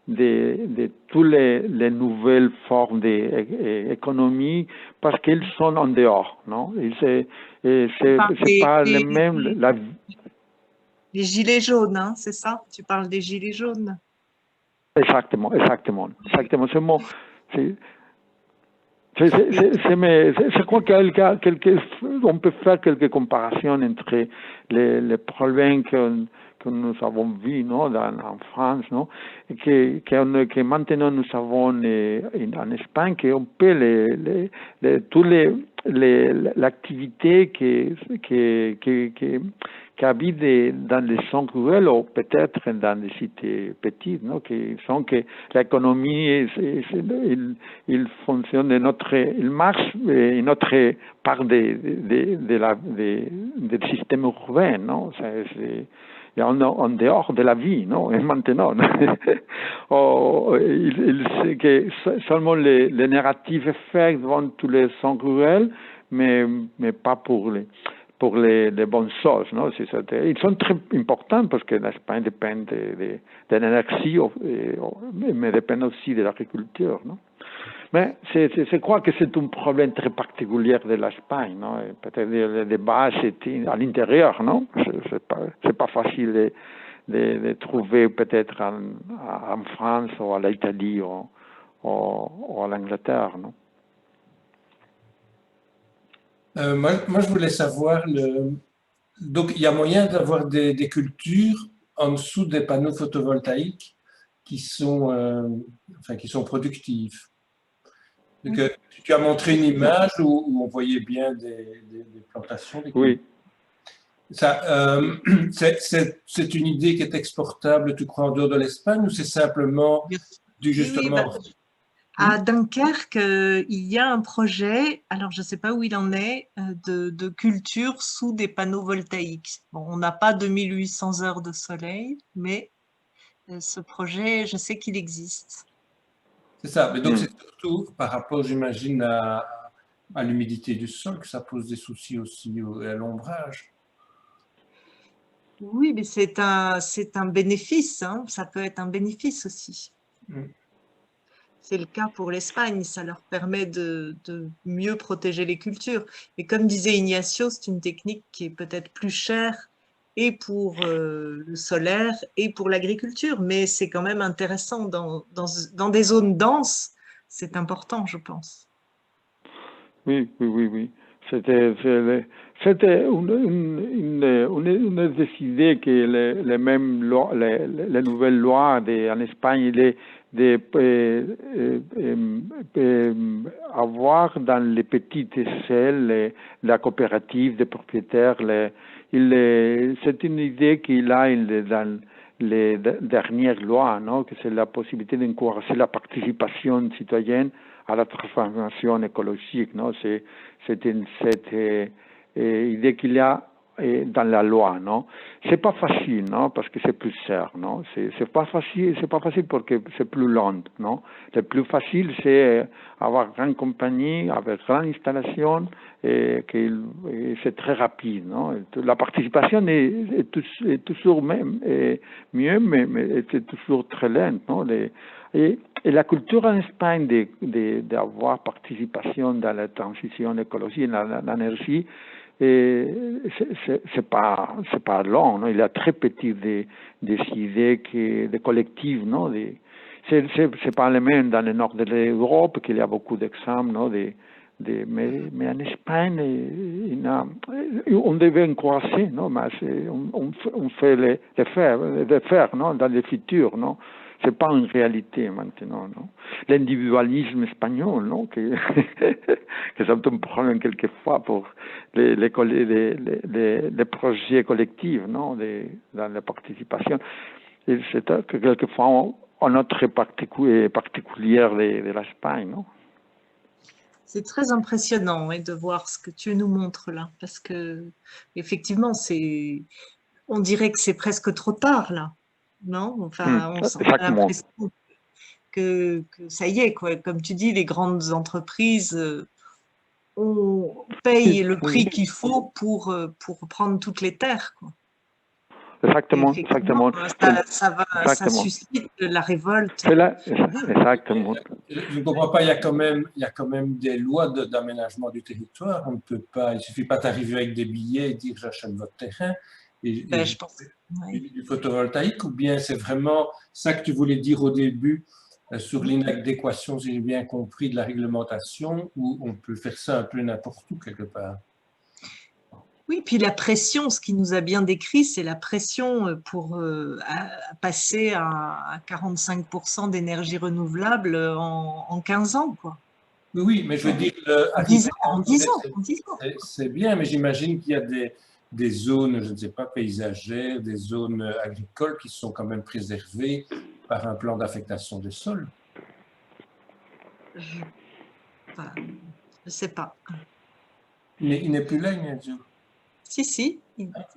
Speaker 5: de toutes les nouvelles formes d'économie, parce qu'ils sont en dehors, non? C'est pas le même.
Speaker 1: Les gilets jaunes, hein, c'est ça? Tu parles des gilets jaunes?
Speaker 5: Exactement. Je crois qu'on peut faire quelques comparaisons entre les problèmes que nous avons vus, non, en France, non, et que maintenant nous avons en Espagne, qu'on peut tous l'activité qui habite dans les centres ruraux ou peut-être dans des cités petites, non, qui sont que l'économie, il fonctionne il marche une autre part des systèmes urbains, non, et en dehors de la vie, non, et maintenant, sait que seulement les narratifs effets vont tous les centres ruraux, mais pas pour les bonnes choses, non? Ils sont très importants parce que l'Espagne dépend de l'énergie, mais dépend aussi de l'agriculture, non? Mais je crois que c'est un problème très particulier de l'Espagne, non? Peut-être le débat c'est à l'intérieur, non? C'est pas facile de trouver peut-être en France ou à l'Italie ou à l'Angleterre, non?
Speaker 6: Moi, je voulais savoir, donc il y a moyen d'avoir des cultures en dessous des panneaux photovoltaïques qui sont productives. Donc, tu as montré une image où on voyait bien des plantations.
Speaker 5: Oui.
Speaker 6: C'est une idée qui est exportable, tu crois, en dehors de l'Espagne, ou c'est simplement justement…
Speaker 1: Oui, à Dunkerque, il y a un projet, alors je ne sais pas où il en est, de culture sous des panneaux voltaïques. Bon, on n'a pas 2800 heures de soleil, mais ce projet, je sais qu'il existe.
Speaker 6: C'est ça, mais donc c'est surtout par rapport, j'imagine, à l'humidité du sol que ça pose des soucis aussi, et à l'ombrage.
Speaker 1: Oui, mais c'est un bénéfice, hein, ça peut être un bénéfice aussi. C'est le cas pour l'Espagne, ça leur permet de mieux protéger les cultures. Et comme disait Ignacio, c'est une technique qui est peut-être plus chère et pour le solaire et pour l'agriculture, mais c'est quand même intéressant dans des zones denses, c'est important, je pense.
Speaker 5: Oui. C'était une des idées que les mêmes lois, les nouvelles lois en Espagne, avoir dans les petites échelles la coopérative des propriétaires. C'est une idée qu'il a dans les dernières lois, non? Que c'est la possibilité d'encourager la participation citoyenne à la transformation écologique, non? C'est cette idée qu'il y a dans la loi, non? C'est pas facile, non? Parce que c'est plus cher, non? C'est pas facile parce que c'est plus lent, non? Le plus facile, c'est avoir grande compagnie avec grande installation et c'est très rapide, non? La participation est toujours mieux, mais c'est toujours très lente, non? Et la culture en Espagne d'avoir participation dans la transition écologique, dans l'énergie, c'est pas long, non? Il y a très petit des idées des collectives, non? C'est pas le même dans le nord de l'Europe qu'il y a beaucoup d'exemples, non? Mais en Espagne, on devait encourager, non? Mais on fait les faire, non? Dans le futur, non? C'est pas une réalité maintenant, non? L'individualisme espagnol, non? Que c'est un problème quelquefois pour les projets collectifs, non? Dans la participation. Et c'est que quelquefois on a très particulière de l'Espagne, non?
Speaker 1: C'est très impressionnant de voir ce que tu nous montres là, parce que effectivement, on dirait que c'est presque trop tard là, non? Enfin, on a l'impression que ça y est, quoi. Comme tu dis, les grandes entreprises on paye le prix qu'il faut pour prendre toutes les terres, quoi.
Speaker 5: Exactement.
Speaker 1: Ça suscite la révolte.
Speaker 5: Exactement.
Speaker 6: Je ne comprends pas, il y a quand même des lois d'aménagement du territoire. On ne peut pas, il ne suffit pas d'arriver avec des billets et dire j'achète votre terrain
Speaker 1: je pense,
Speaker 6: du photovoltaïque, ou bien c'est vraiment ça que tu voulais dire au début sur l'inadéquation, si j'ai bien compris, de la réglementation, où on peut faire ça un peu n'importe où quelque part.
Speaker 1: Oui, puis la pression, ce qui nous a bien décrit, c'est la pression pour passer à 45% d'énergie renouvelable en 15 ans, quoi.
Speaker 6: Oui, oui, mais je veux dire,
Speaker 1: En 10 ans, en 10 ans, en 10 ans.
Speaker 6: c'est bien, mais j'imagine qu'il y a des zones, je ne sais pas, paysagères, des zones agricoles qui sont quand même préservées par un plan d'affectation des sols.
Speaker 1: Je ne sais pas.
Speaker 6: Il n'est plus là, Ignacio.
Speaker 1: Si, il est là.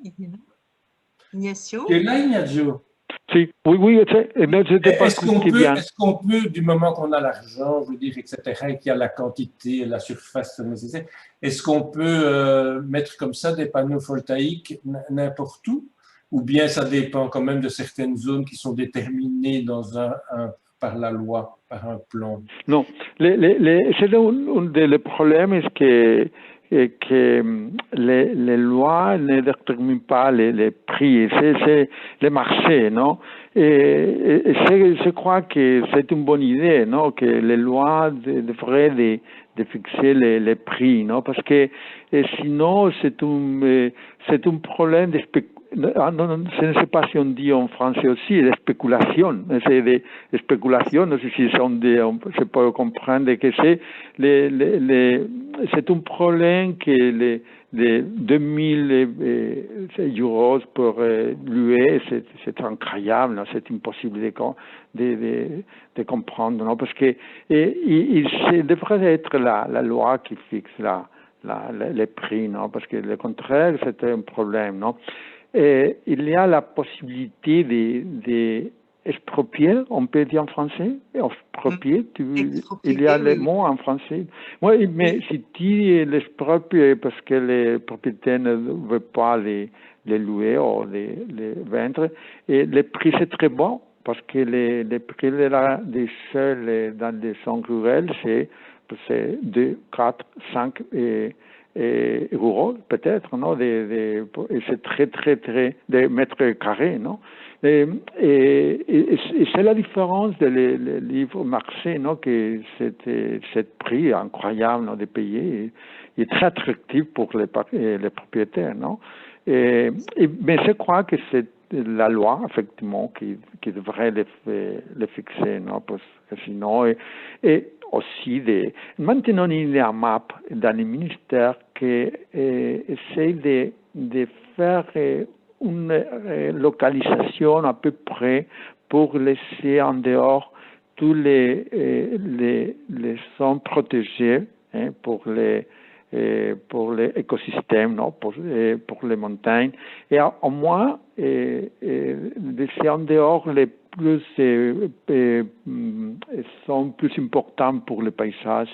Speaker 1: Ignacio?
Speaker 6: Il est là, Ignacio.
Speaker 5: Si, oui, c'était pas bien.
Speaker 6: Est-ce qu'on peut, du moment qu'on a l'argent, je veux dire, etc., et qu'il y a la quantité, la surface nécessaire, est-ce qu'on peut mettre comme ça des panneaux photovoltaïques n'importe où? Ou bien ça dépend quand même de certaines zones qui sont déterminées par la loi, par un plan?
Speaker 5: Non, c'est un des problèmes, est que les lois ne déterminent pas les prix, c'est les marchés, non? Et je crois que c'est une bonne idée, non? Que les lois devraient de fixer les prix, non? Parce que sinon c'est un problème de non, je ne sais pas si on dit en français aussi, de spéculation. C'est des spéculations, non sais si je peux comprendre que c'est un problème que les 2000 euros pour louer, c'est incroyable, non? C'est impossible de comprendre, non? Parce que il devrait être la loi qui fixe les prix, non? Parce que le contraire, c'est un problème, non? Et il y a la possibilité d'exproprier, on peut dire en français, exproprier, il y a le mot en français. Oui, mais si tu l'expropries parce que les propriétaires ne veulent pas les louer ou les vendre, et le prix c'est très bon, parce que les prix des sols dans les zones rurales, c'est 2, 4, 5 euros peut-être, non? Et c'est très des mètres carrés, non? Et c'est la différence de les livres marché, non? Que cette prix incroyable, non, de payer est très attractif pour les propriétaires, non? Mais je crois que c'est la loi, effectivement, qui devrait les fixer, non? Parce que sinon, et aussi maintenant il y a un map dans les ministères qui essaie de faire une localisation à peu près pour laisser en dehors tous les zones protégées, hein, pour les écosystèmes, non, pour les montagnes, et au moins laisser en dehors les plus sont plus importants pour le paysage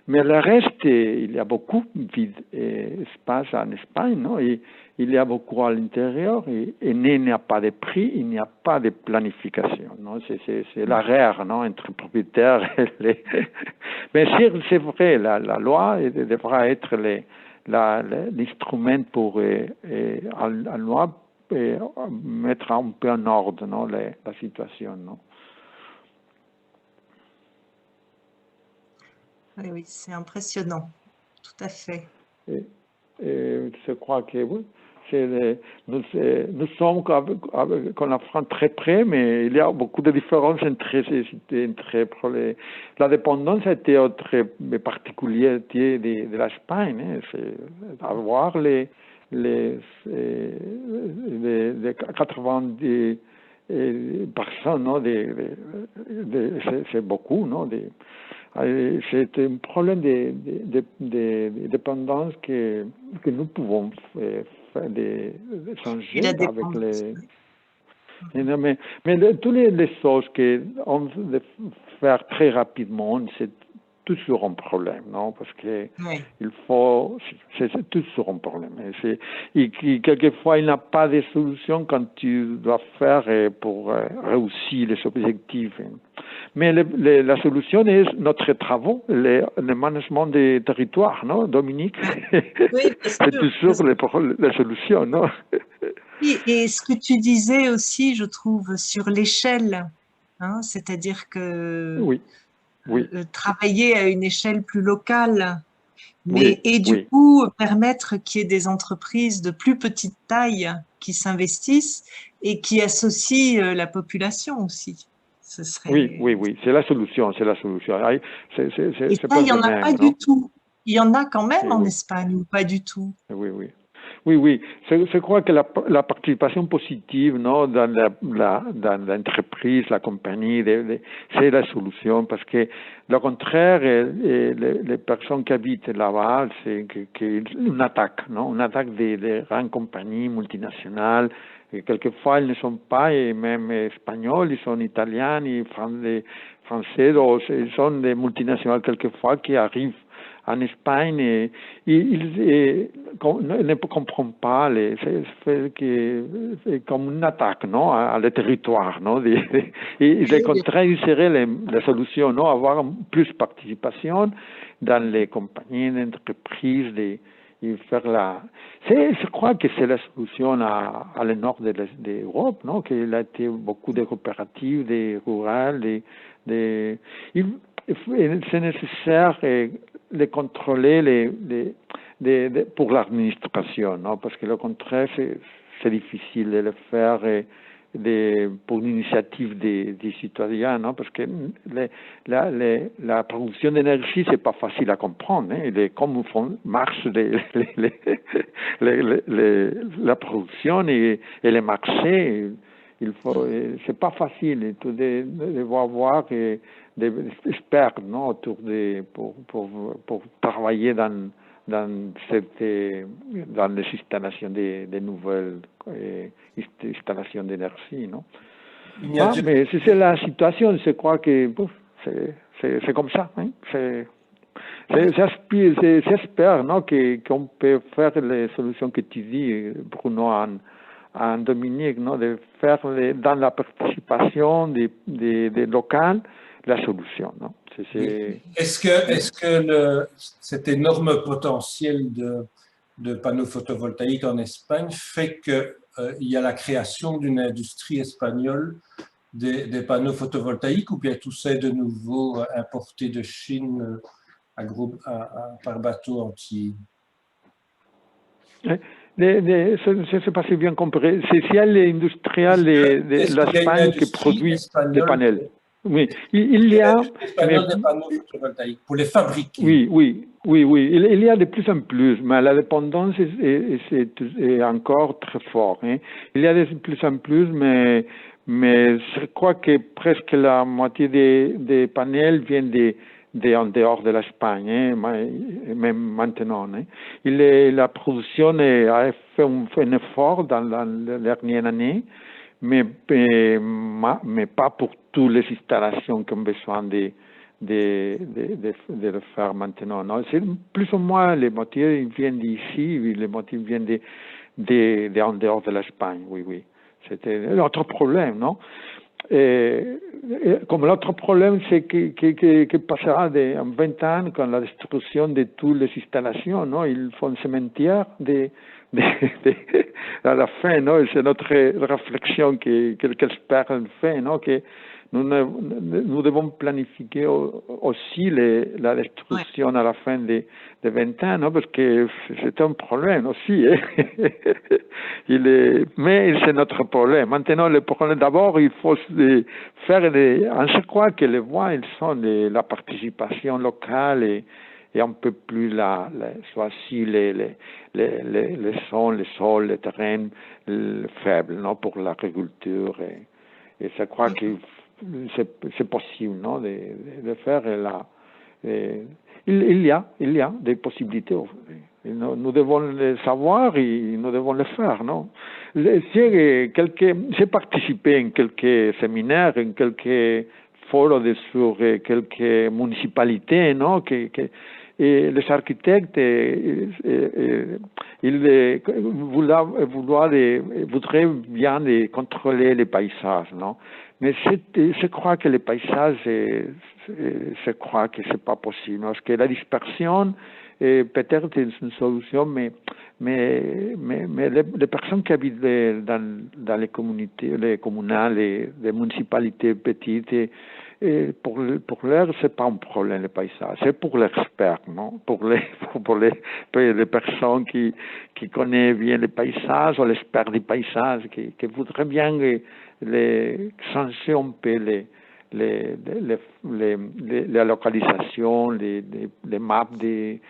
Speaker 5: mais le reste, il y a beaucoup d'espace en Espagne, non? Et il y a beaucoup à l'intérieur et il n'y a pas de prix, il n'y a pas de planification, non? C'est la rare, non, entre propriétaires et les... Bien sûr, c'est vrai, la loi devra être l'instrument pour la loi mettre un peu en ordre, non, la situation, non?
Speaker 1: Oui, c'est impressionnant, tout à fait.
Speaker 5: Je crois que oui. Nous sommes qu'on la France très près, mais il y a beaucoup de différences entre la dépendance a été très particulière de l'Espagne. Hein. C'est avoir les 90 personnes, non, c'est beaucoup, non? C'est un problème de dépendance que nous pouvons changer avec les... Mais toutes les choses qu'on veut faire très rapidement, c'est toujours un problème, non? Parce que il faut, c'est toujours un problème. Et quelquefois, il n'y a pas de solution quand tu dois faire pour réussir les objectifs. Mais la solution est notre travail, le management des territoires, non, Dominique?
Speaker 1: Oui,
Speaker 5: c'est toujours la solution, non?
Speaker 1: Oui, et ce que tu disais aussi, je trouve, sur l'échelle, hein, c'est-à-dire que
Speaker 5: oui.
Speaker 1: Travailler à une échelle plus locale, et du coup permettre qu'il y ait des entreprises de plus petite taille qui s'investissent et qui associent la population aussi. Ce
Speaker 5: Oui, oui,
Speaker 1: serait...
Speaker 5: oui, c'est la solution, c'est la solution. Ah,
Speaker 1: Et
Speaker 5: c'est
Speaker 1: ça,
Speaker 5: pas
Speaker 1: il n'y en a
Speaker 5: demain,
Speaker 1: pas
Speaker 5: non?
Speaker 1: du tout. Il y en a quand même
Speaker 5: Oui,
Speaker 1: en
Speaker 5: oui,
Speaker 1: Espagne, ou pas du tout?
Speaker 5: oui, oui. Oui, oui. Je crois que la participation positive, non, dans l'entreprise, la compagnie, c'est la solution parce que le contraire, les personnes qui habitent là-bas, c'est une attaque, non, une attaque des grandes compagnies multinationales. Et quelquefois, ils ne sont pas et même espagnols, ils sont italiens, français, donc ils sont des multinationales quelquefois qui arrivent en Espagne et ne comprennent pas c'est comme une attaque, non, à le territoire, non, et le contraire, il serait la solution, non, avoir plus de participation dans les compagnies, d'entreprises, et faire je crois que c'est la solution à le nord de l'Europe, non, qu'il a été beaucoup de coopératives, des rurales, c'est nécessaire de contrôler pour l'administration, non, parce que le contraire, c'est difficile de le faire pour l'initiative des citoyens, non, parce que la production d'énergie, c'est pas facile à comprendre, hein, comment marche la production et les marchés. C'est pas facile de voir des experts, non, pour travailler dans les installations des nouvelles installations d'énergie, non? Mais c'est la situation, je crois que c'est comme ça, hein? J'espère, non, qu'on peut faire les solutions que tu dis, Bruno, en Dominique, non, de faire dans la participation des locales la solution, non?
Speaker 6: Est-ce que cet énorme potentiel de panneaux photovoltaïques en Espagne fait qu'il y a la création d'une industrie espagnole des panneaux photovoltaïques, ou bien tout ça est de nouveau importé de Chine par bateau entier?
Speaker 5: Je ne sais pas si bien compris. C'est l'industriel de l'Espagne qui produit des panels. Oui, il y a
Speaker 6: des panneaux photovoltaïques pour les fabriquer.
Speaker 5: Oui. Il y a de plus en plus, mais la dépendance est encore très forte, hein. Il y a de plus en plus, mais je crois que presque la moitié des panels viennent en dehors de l'Espagne, hein, même maintenant, hein. La production a fait un effort dans la dernière année, mais pas pour toutes les installations qui ont besoin de le faire maintenant. Non? C'est plus ou moins les motifs viennent d'ici, les motifs viennent en dehors de l'Espagne, oui. C'était l'autre problème, non? Comme l'autre problème, c'est que passera en 20 ans, quand la destruction de toutes les installations, non? Ils font un cimetière à la fin, non? C'est notre réflexion que quelques experts ont fait, non? Que nous devons planifier aussi la destruction à la fin de 20 ans, non? Parce que c'est un problème aussi, hein? Mais c'est notre problème. Maintenant, le problème, d'abord, il faut faire je crois que les voies, elles sont la participation locale et un peu plus choisir les sols, les terrains faibles, non, pour l'agriculture. Et je crois que c'est possible, non, de faire il y a des possibilités. Nous devons le savoir et nous devons le faire, non? J'ai participé en quelques séminaires, en quelques forums sur quelques municipalités, non? Et les architectes, ils voudraient bien contrôler les paysages, non? Mais je crois que les paysages, je crois que c'est pas possible, parce que la dispersion, peut-être c'est une solution, mais les personnes qui habitent dans les communautés, les communales, les municipalités petites, pour l'air, c'est pas un problème, le paysage. C'est pour l'expert, non? Pour les personnes qui connaissent bien les paysages, ou l'expert des paysages, qui voudraient bien changer un peu la localisation, les maps des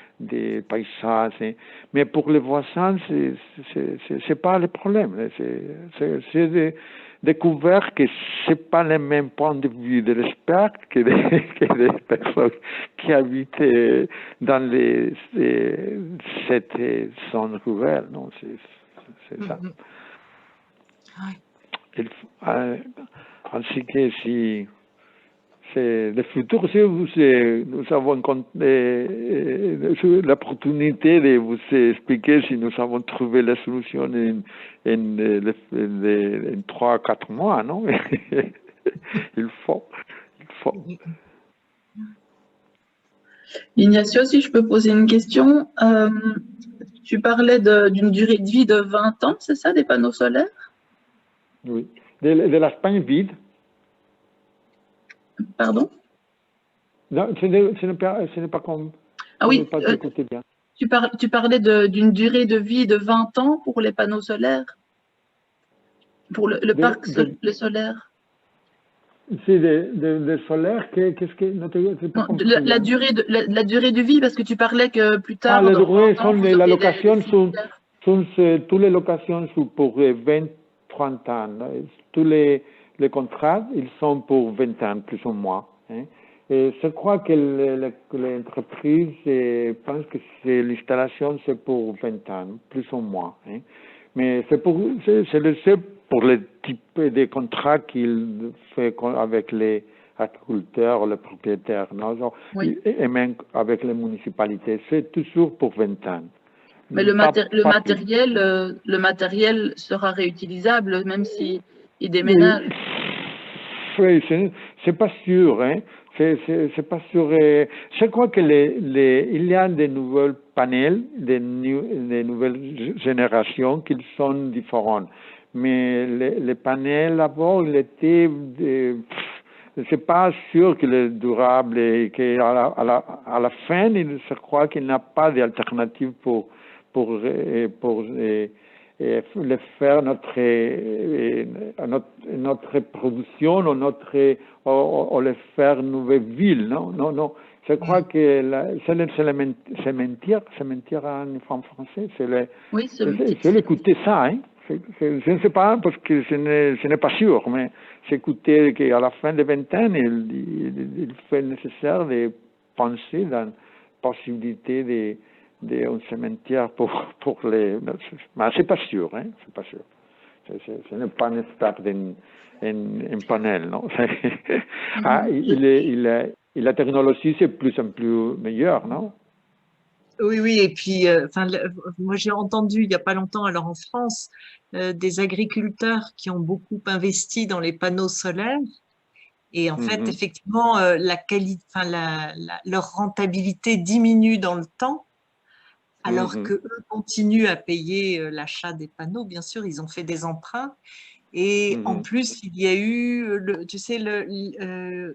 Speaker 5: paysages. Mais pour les voisins, c'est pas le problème. C'est découvert que c'est pas le même point de vue de l'expert que des personnes qui habitent dans cette zone rurale. Non, c'est ça. Ainsi que si c'est le futur, si nous avons l'opportunité de vous expliquer si nous avons trouvé la solution en 3-4 mois, non? il faut.
Speaker 4: Ignacio, si je peux poser une question, tu parlais d'une durée de vie de 20 ans, c'est ça, des panneaux solaires?
Speaker 5: Oui, de l'Espagne vide.
Speaker 4: Pardon?
Speaker 5: Non, ce n'est pas comme...
Speaker 4: Ah oui,
Speaker 5: pas bien.
Speaker 4: tu parlais d'une durée de vie de 20 ans pour les panneaux solaires? Pour le parc solaire?
Speaker 5: C'est des solaires, qu'est-ce que... Non,
Speaker 4: la durée de vie, parce que tu parlais que plus tard...
Speaker 5: la durée, la location, toutes les locations sont pour 20-30 ans. Tous les contrats, ils sont pour 20 ans, plus ou moins. Hein. Et je crois que l'entreprise pense que l'installation, c'est pour 20 ans, plus ou moins. Hein. Mais c'est le seul pour le type de contrat qu'il fait avec les agriculteurs, les propriétaires, non? Genre, oui. Et même avec les municipalités, c'est toujours pour 20 ans.
Speaker 4: Mais le matériel sera réutilisable, même s'il déménage.
Speaker 5: Oui, c'est pas sûr, hein. C'est pas sûr. Je crois que il y a des nouvelles panels, des nouvelles générations qui sont différentes. Mais les panels avant, il était, c'est pas sûr qu'il est durable et qu'à la fin, je crois qu'il n'a pas d'alternative pour le faire notre production ou le faire une nouvelle ville. Non. Je crois que c'est mentir en français. C'est l'écouter ça, hein. Je ne sais pas parce que ce n'est pas sûr, mais c'est écouter qu'à la fin de 20 ans, il fait nécessaire de penser dans la possibilité d'un cimetière pour les... Mais c'est pas sûr, hein, c'est pas sûr. Ce n'est pas un expert en panel, non. La technologie, c'est plus en plus meilleure, non?
Speaker 1: Oui, et puis, moi j'ai entendu il n'y a pas longtemps, alors en France, des agriculteurs qui ont beaucoup investi dans les panneaux solaires. Et en fait, effectivement, leur rentabilité diminue dans le temps, alors qu'eux continuent à payer l'achat des panneaux. Bien sûr, ils ont fait des emprunts. Et en plus, il y a eu,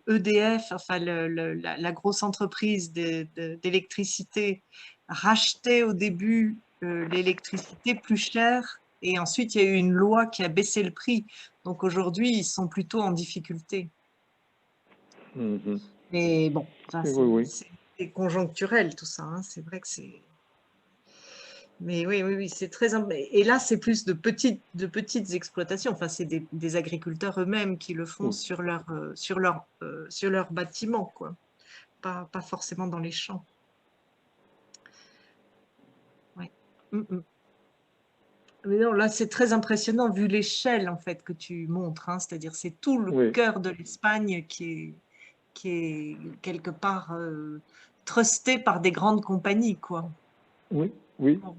Speaker 1: EDF, enfin la grosse entreprise d'électricité, rachetait au début l'électricité plus chère. Et ensuite, il y a eu une loi qui a baissé le prix. Donc aujourd'hui, ils sont plutôt en difficulté. Mais bon, c'est conjoncturel tout ça. Hein. C'est vrai que c'est... Mais oui, c'est très... Et là, c'est plus de petites exploitations. Enfin, c'est des agriculteurs eux-mêmes qui le font sur leur bâtiment, quoi. Pas forcément dans les champs. Ouais. Mais non, là, c'est très impressionnant vu l'échelle, en fait, que tu montres. Hein. C'est-à-dire, c'est tout le cœur de l'Espagne qui est quelque part trusté par des grandes compagnies, quoi.
Speaker 5: Oui.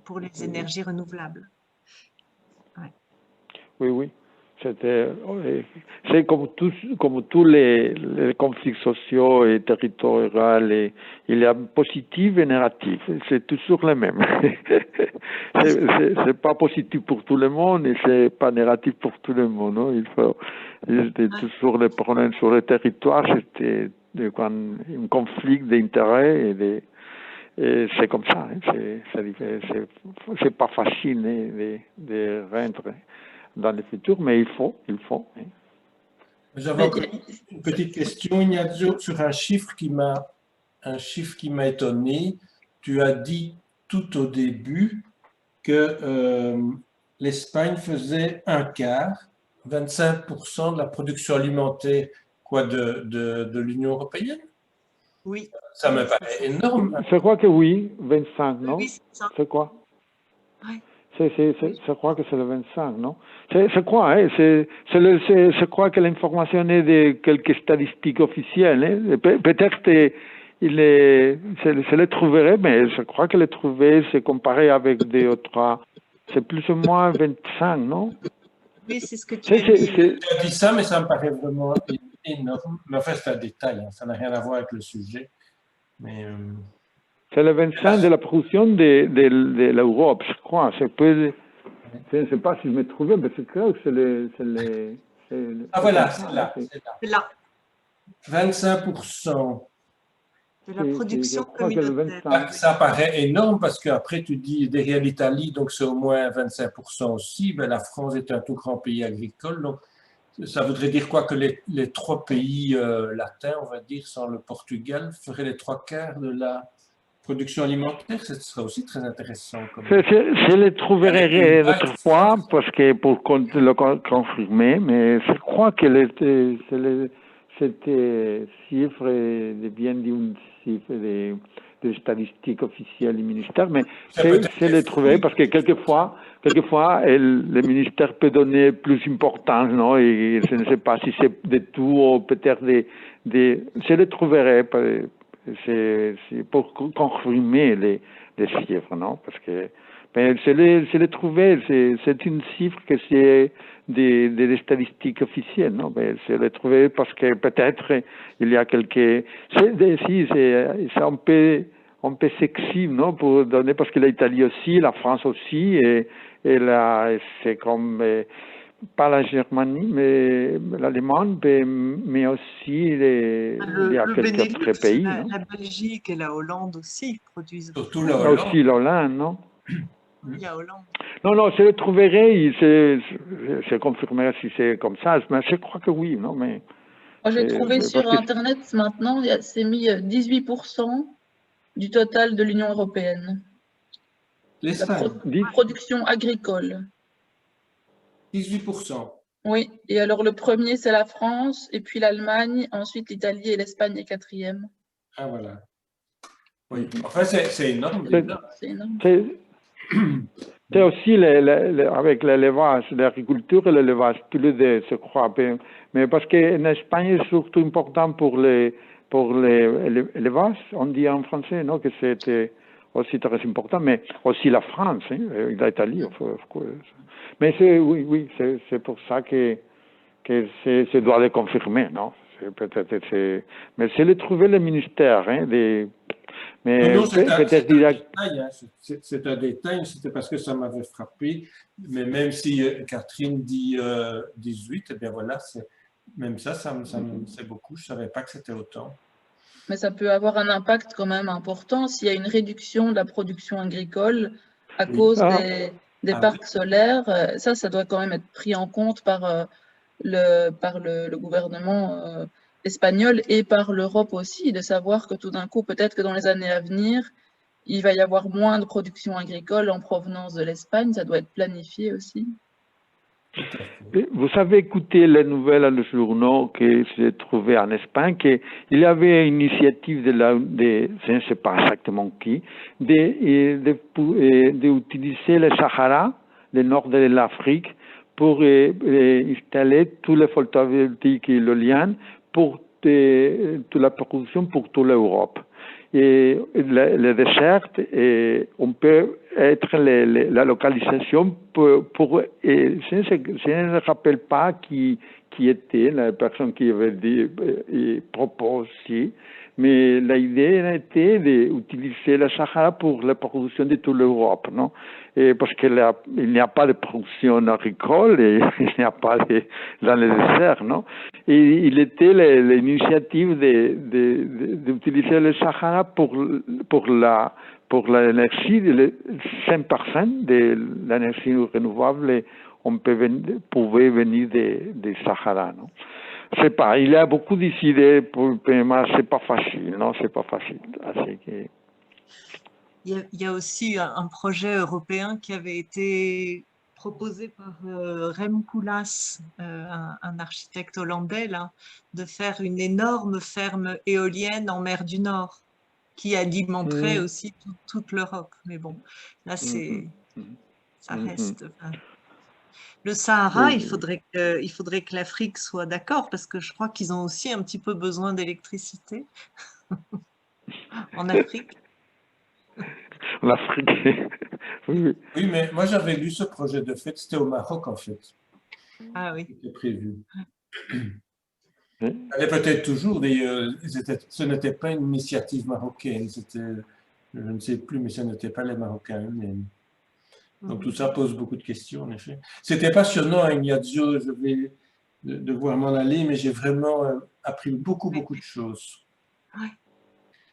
Speaker 1: Pour les énergies renouvelables. Ouais.
Speaker 5: Oui. C'est comme tous les conflits sociaux et territoriaux, il y a positif et négatif. C'est toujours le même. c'est pas positif pour tout le monde et c'est pas négatif pour tout le monde. Non? Toujours les problèmes sur le territoire, c'était un conflit d'intérêts et c'est comme ça. Hein. C'est pas facile de rentrer dans le futur, mais il faut. Hein.
Speaker 6: J'avais encore une petite question, Ignazio, sur un chiffre qui m'a étonné. Tu as dit tout au début que l'Espagne faisait un quart, 25% de la production alimentaire de l'Union européenne.
Speaker 1: Oui.
Speaker 6: Ça me paraît énorme.
Speaker 5: Je crois que oui, 25, non?
Speaker 1: Oui, c'est ça.
Speaker 5: C'est quoi?
Speaker 1: Ouais.
Speaker 5: Je crois que c'est le 25, non? Je crois, hein, je crois que l'information est de quelques statistiques officielles. Hein. Peut-être je le trouverai, mais je crois que le trouver, c'est comparé avec des autres. C'est plus ou moins 25, non?
Speaker 1: Oui, c'est ce que tu as dit.
Speaker 6: Tu as dit ça, mais ça me paraît vraiment énorme. Mais enfin, c'est un détail, hein. Ça n'a rien à voir avec le sujet. Mais,
Speaker 5: c'est le 25 de la production de l'Europe, je crois. Je ne sais pas si je me trouvais, mais je crois que c'est le.
Speaker 6: Ah voilà, c'est là.
Speaker 1: C'est là.
Speaker 6: 25%.
Speaker 1: De la production communautaire.
Speaker 6: Ça paraît énorme parce qu'après tu dis derrière l'Italie, donc c'est au moins 25% aussi. Ben, la France est un tout grand pays agricole. Donc ça voudrait dire quoi? Que les trois pays latins, on va dire, sans le Portugal, feraient les trois quarts de la production alimentaire. Ce serait aussi très intéressant.
Speaker 5: Je le trouverai d'autres fois parce que pour le confirmer, mais je crois que cette chiffre vient d'une chiffre des statistiques officielles du ministère, mais je le trouverai parce que quelquefois le ministère peut donner plus d'importance, non? Et je ne sais pas si c'est de tout ou peut-être je le trouverai. C'est pour confirmer les chiffres, non? Parce que je l'ai trouvé, c'est une chiffre que c'est des statistiques officielles, non? Mais je l'ai trouvé parce que peut-être il y a quelques... c'est un peu sexy, non? Pour donner, parce que l'Italie aussi, la France aussi, et là, c'est comme... pas la Germanie, mais l'Allemagne, mais aussi il y a quelques autres pays.
Speaker 1: La Belgique et la Hollande aussi produisent.
Speaker 6: Surtout la Hollande.
Speaker 5: Aussi l'Hollande, non?
Speaker 1: La Hollande.
Speaker 5: Non, je le trouverai, je confirmerai si c'est comme ça, mais je crois que oui, non? Mais
Speaker 4: moi, j'ai trouvé sur Internet maintenant, c'est mis 18% du total de l'Union européenne. La production agricole.
Speaker 6: 18%.
Speaker 4: Oui, et alors le premier, c'est la France, et puis l'Allemagne, ensuite l'Italie et l'Espagne est quatrième.
Speaker 6: Ah, voilà. Oui, enfin, c'est énorme.
Speaker 4: C'est énorme.
Speaker 5: C'est aussi avec l'élevage, l'agriculture et l'élevage, tous les deux, je crois. Mais parce qu'en Espagne, c'est surtout important pour l'élevage, on dit en français, non, que c'était aussi très important, mais aussi la France, hein, l'Italie. Mais oui, c'est pour ça que je dois le confirmer, non? Mais c'est le trouver le ministère, hein, mais
Speaker 6: non, c'est un détail, hein. C'est un détail, c'était parce que ça m'avait frappé, mais même si Catherine dit 18, eh bien voilà, même ça c'est beaucoup, je ne savais pas que c'était autant.
Speaker 4: Mais ça peut avoir un impact quand même important s'il y a une réduction de la production agricole à cause des parcs solaires. Ça doit quand même être pris en compte par le gouvernement espagnol et par l'Europe aussi, de savoir que tout d'un coup, peut-être que dans les années à venir, il va y avoir moins de production agricole en provenance de l'Espagne. Ça doit être planifié aussi.
Speaker 5: Vous avez écouté les nouvelles dans le journaux que j'ai trouvé en Espagne qu'il y avait une initiative je ne sais pas exactement qui, d'utiliser le Sahara, le nord de l'Afrique, pour installer tous les photovoltaïques et l'éolienne pour toute la production pour toute l'Europe. Et le désert, on peut être la localisation pour je ne me rappelle pas qui était la personne qui avait proposé, mais l'idée était d'utiliser le Sahara pour la production de toute l'Europe, non? Et parce qu'il n'y a pas de production agricole et il n'y a pas dans le désert, non? Et il était l'initiative d'utiliser le Sahara pour l'énergie, 5% de l'énergie renouvelable, pouvait venir des Sahara, non? je sais pas, il y a beaucoup d'idées pour le PMA, c'est pas facile, non, c'est pas facile.
Speaker 1: Il y a aussi un projet européen qui avait été proposé par Rem Koolhaas, un architecte hollandais, là, de faire une énorme ferme éolienne en mer du Nord qui alimenterait aussi toute l'Europe. Mais bon, là, ça reste. Le Sahara, il faudrait que l'Afrique soit d'accord parce que je crois qu'ils ont aussi un petit peu besoin d'électricité en Afrique.
Speaker 5: En Afrique, oui.
Speaker 6: Oui, mais moi j'avais lu ce projet de fait, c'était au Maroc en fait.
Speaker 1: Ah oui.
Speaker 6: C'était prévu. Elle est peut-être toujours, d'ailleurs, ce n'était pas une initiative marocaine, je ne sais plus, mais ce n'était pas les Marocains eux-mêmes. Donc tout ça pose beaucoup de questions, en effet. C'était passionnant, Ignazio, je vais devoir m'en aller, mais j'ai vraiment appris beaucoup de choses.
Speaker 1: Ouais.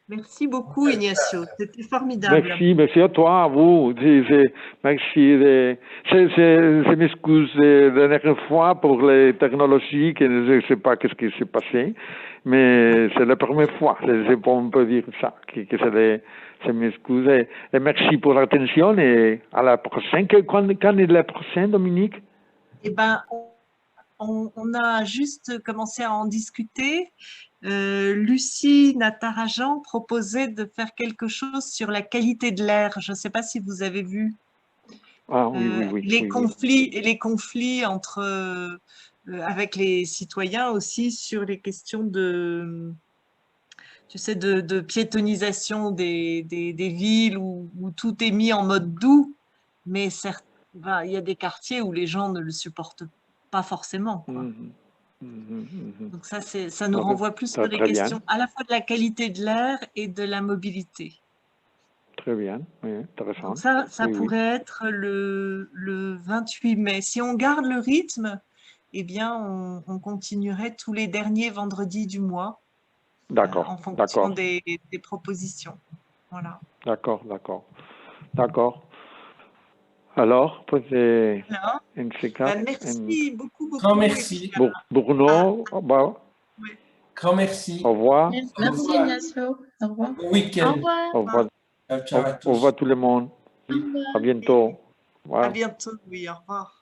Speaker 1: Merci beaucoup, Ignacio. C'était formidable.
Speaker 5: Merci à toi, à vous. Merci. Je m'excuse la dernière fois pour les technologies, que je ne sais pas ce qui s'est passé, mais c'est la première fois, on peut dire ça, que je m'excuse. Et merci pour l'attention et à la prochaine. Quand est la prochaine, Dominique?
Speaker 1: Eh bien, on a juste commencé à en discuter. Lucie Natarajan proposait de faire quelque chose sur la qualité de l'air. Je ne sais pas si vous avez vu. Les conflits entre, avec les citoyens aussi sur les questions de, tu sais, de piétonisation des villes où tout est mis en mode doux, mais il y a des quartiers où les gens ne le supportent pas forcément, quoi. Donc ça nous renvoie plus sur des questions à la fois de la qualité de l'air et de la mobilité.
Speaker 5: Très bien, oui, intéressant.
Speaker 1: Donc ça pourrait être le 28 mai. Si on garde le rythme, eh bien, on continuerait tous les derniers vendredis du mois.
Speaker 5: D'accord.
Speaker 1: En fonction des propositions. Voilà.
Speaker 5: D'accord. Alors,
Speaker 1: merci beaucoup.
Speaker 6: Grand merci.
Speaker 5: Bruno,
Speaker 6: grand merci.
Speaker 5: Au revoir.
Speaker 4: Merci Ignacio. Au revoir.
Speaker 6: Bon week-end.
Speaker 5: Au revoir.
Speaker 6: Ciao à tous.
Speaker 5: Au revoir tout le monde.
Speaker 6: Oui.
Speaker 5: À bientôt.
Speaker 1: À bientôt, oui, au revoir.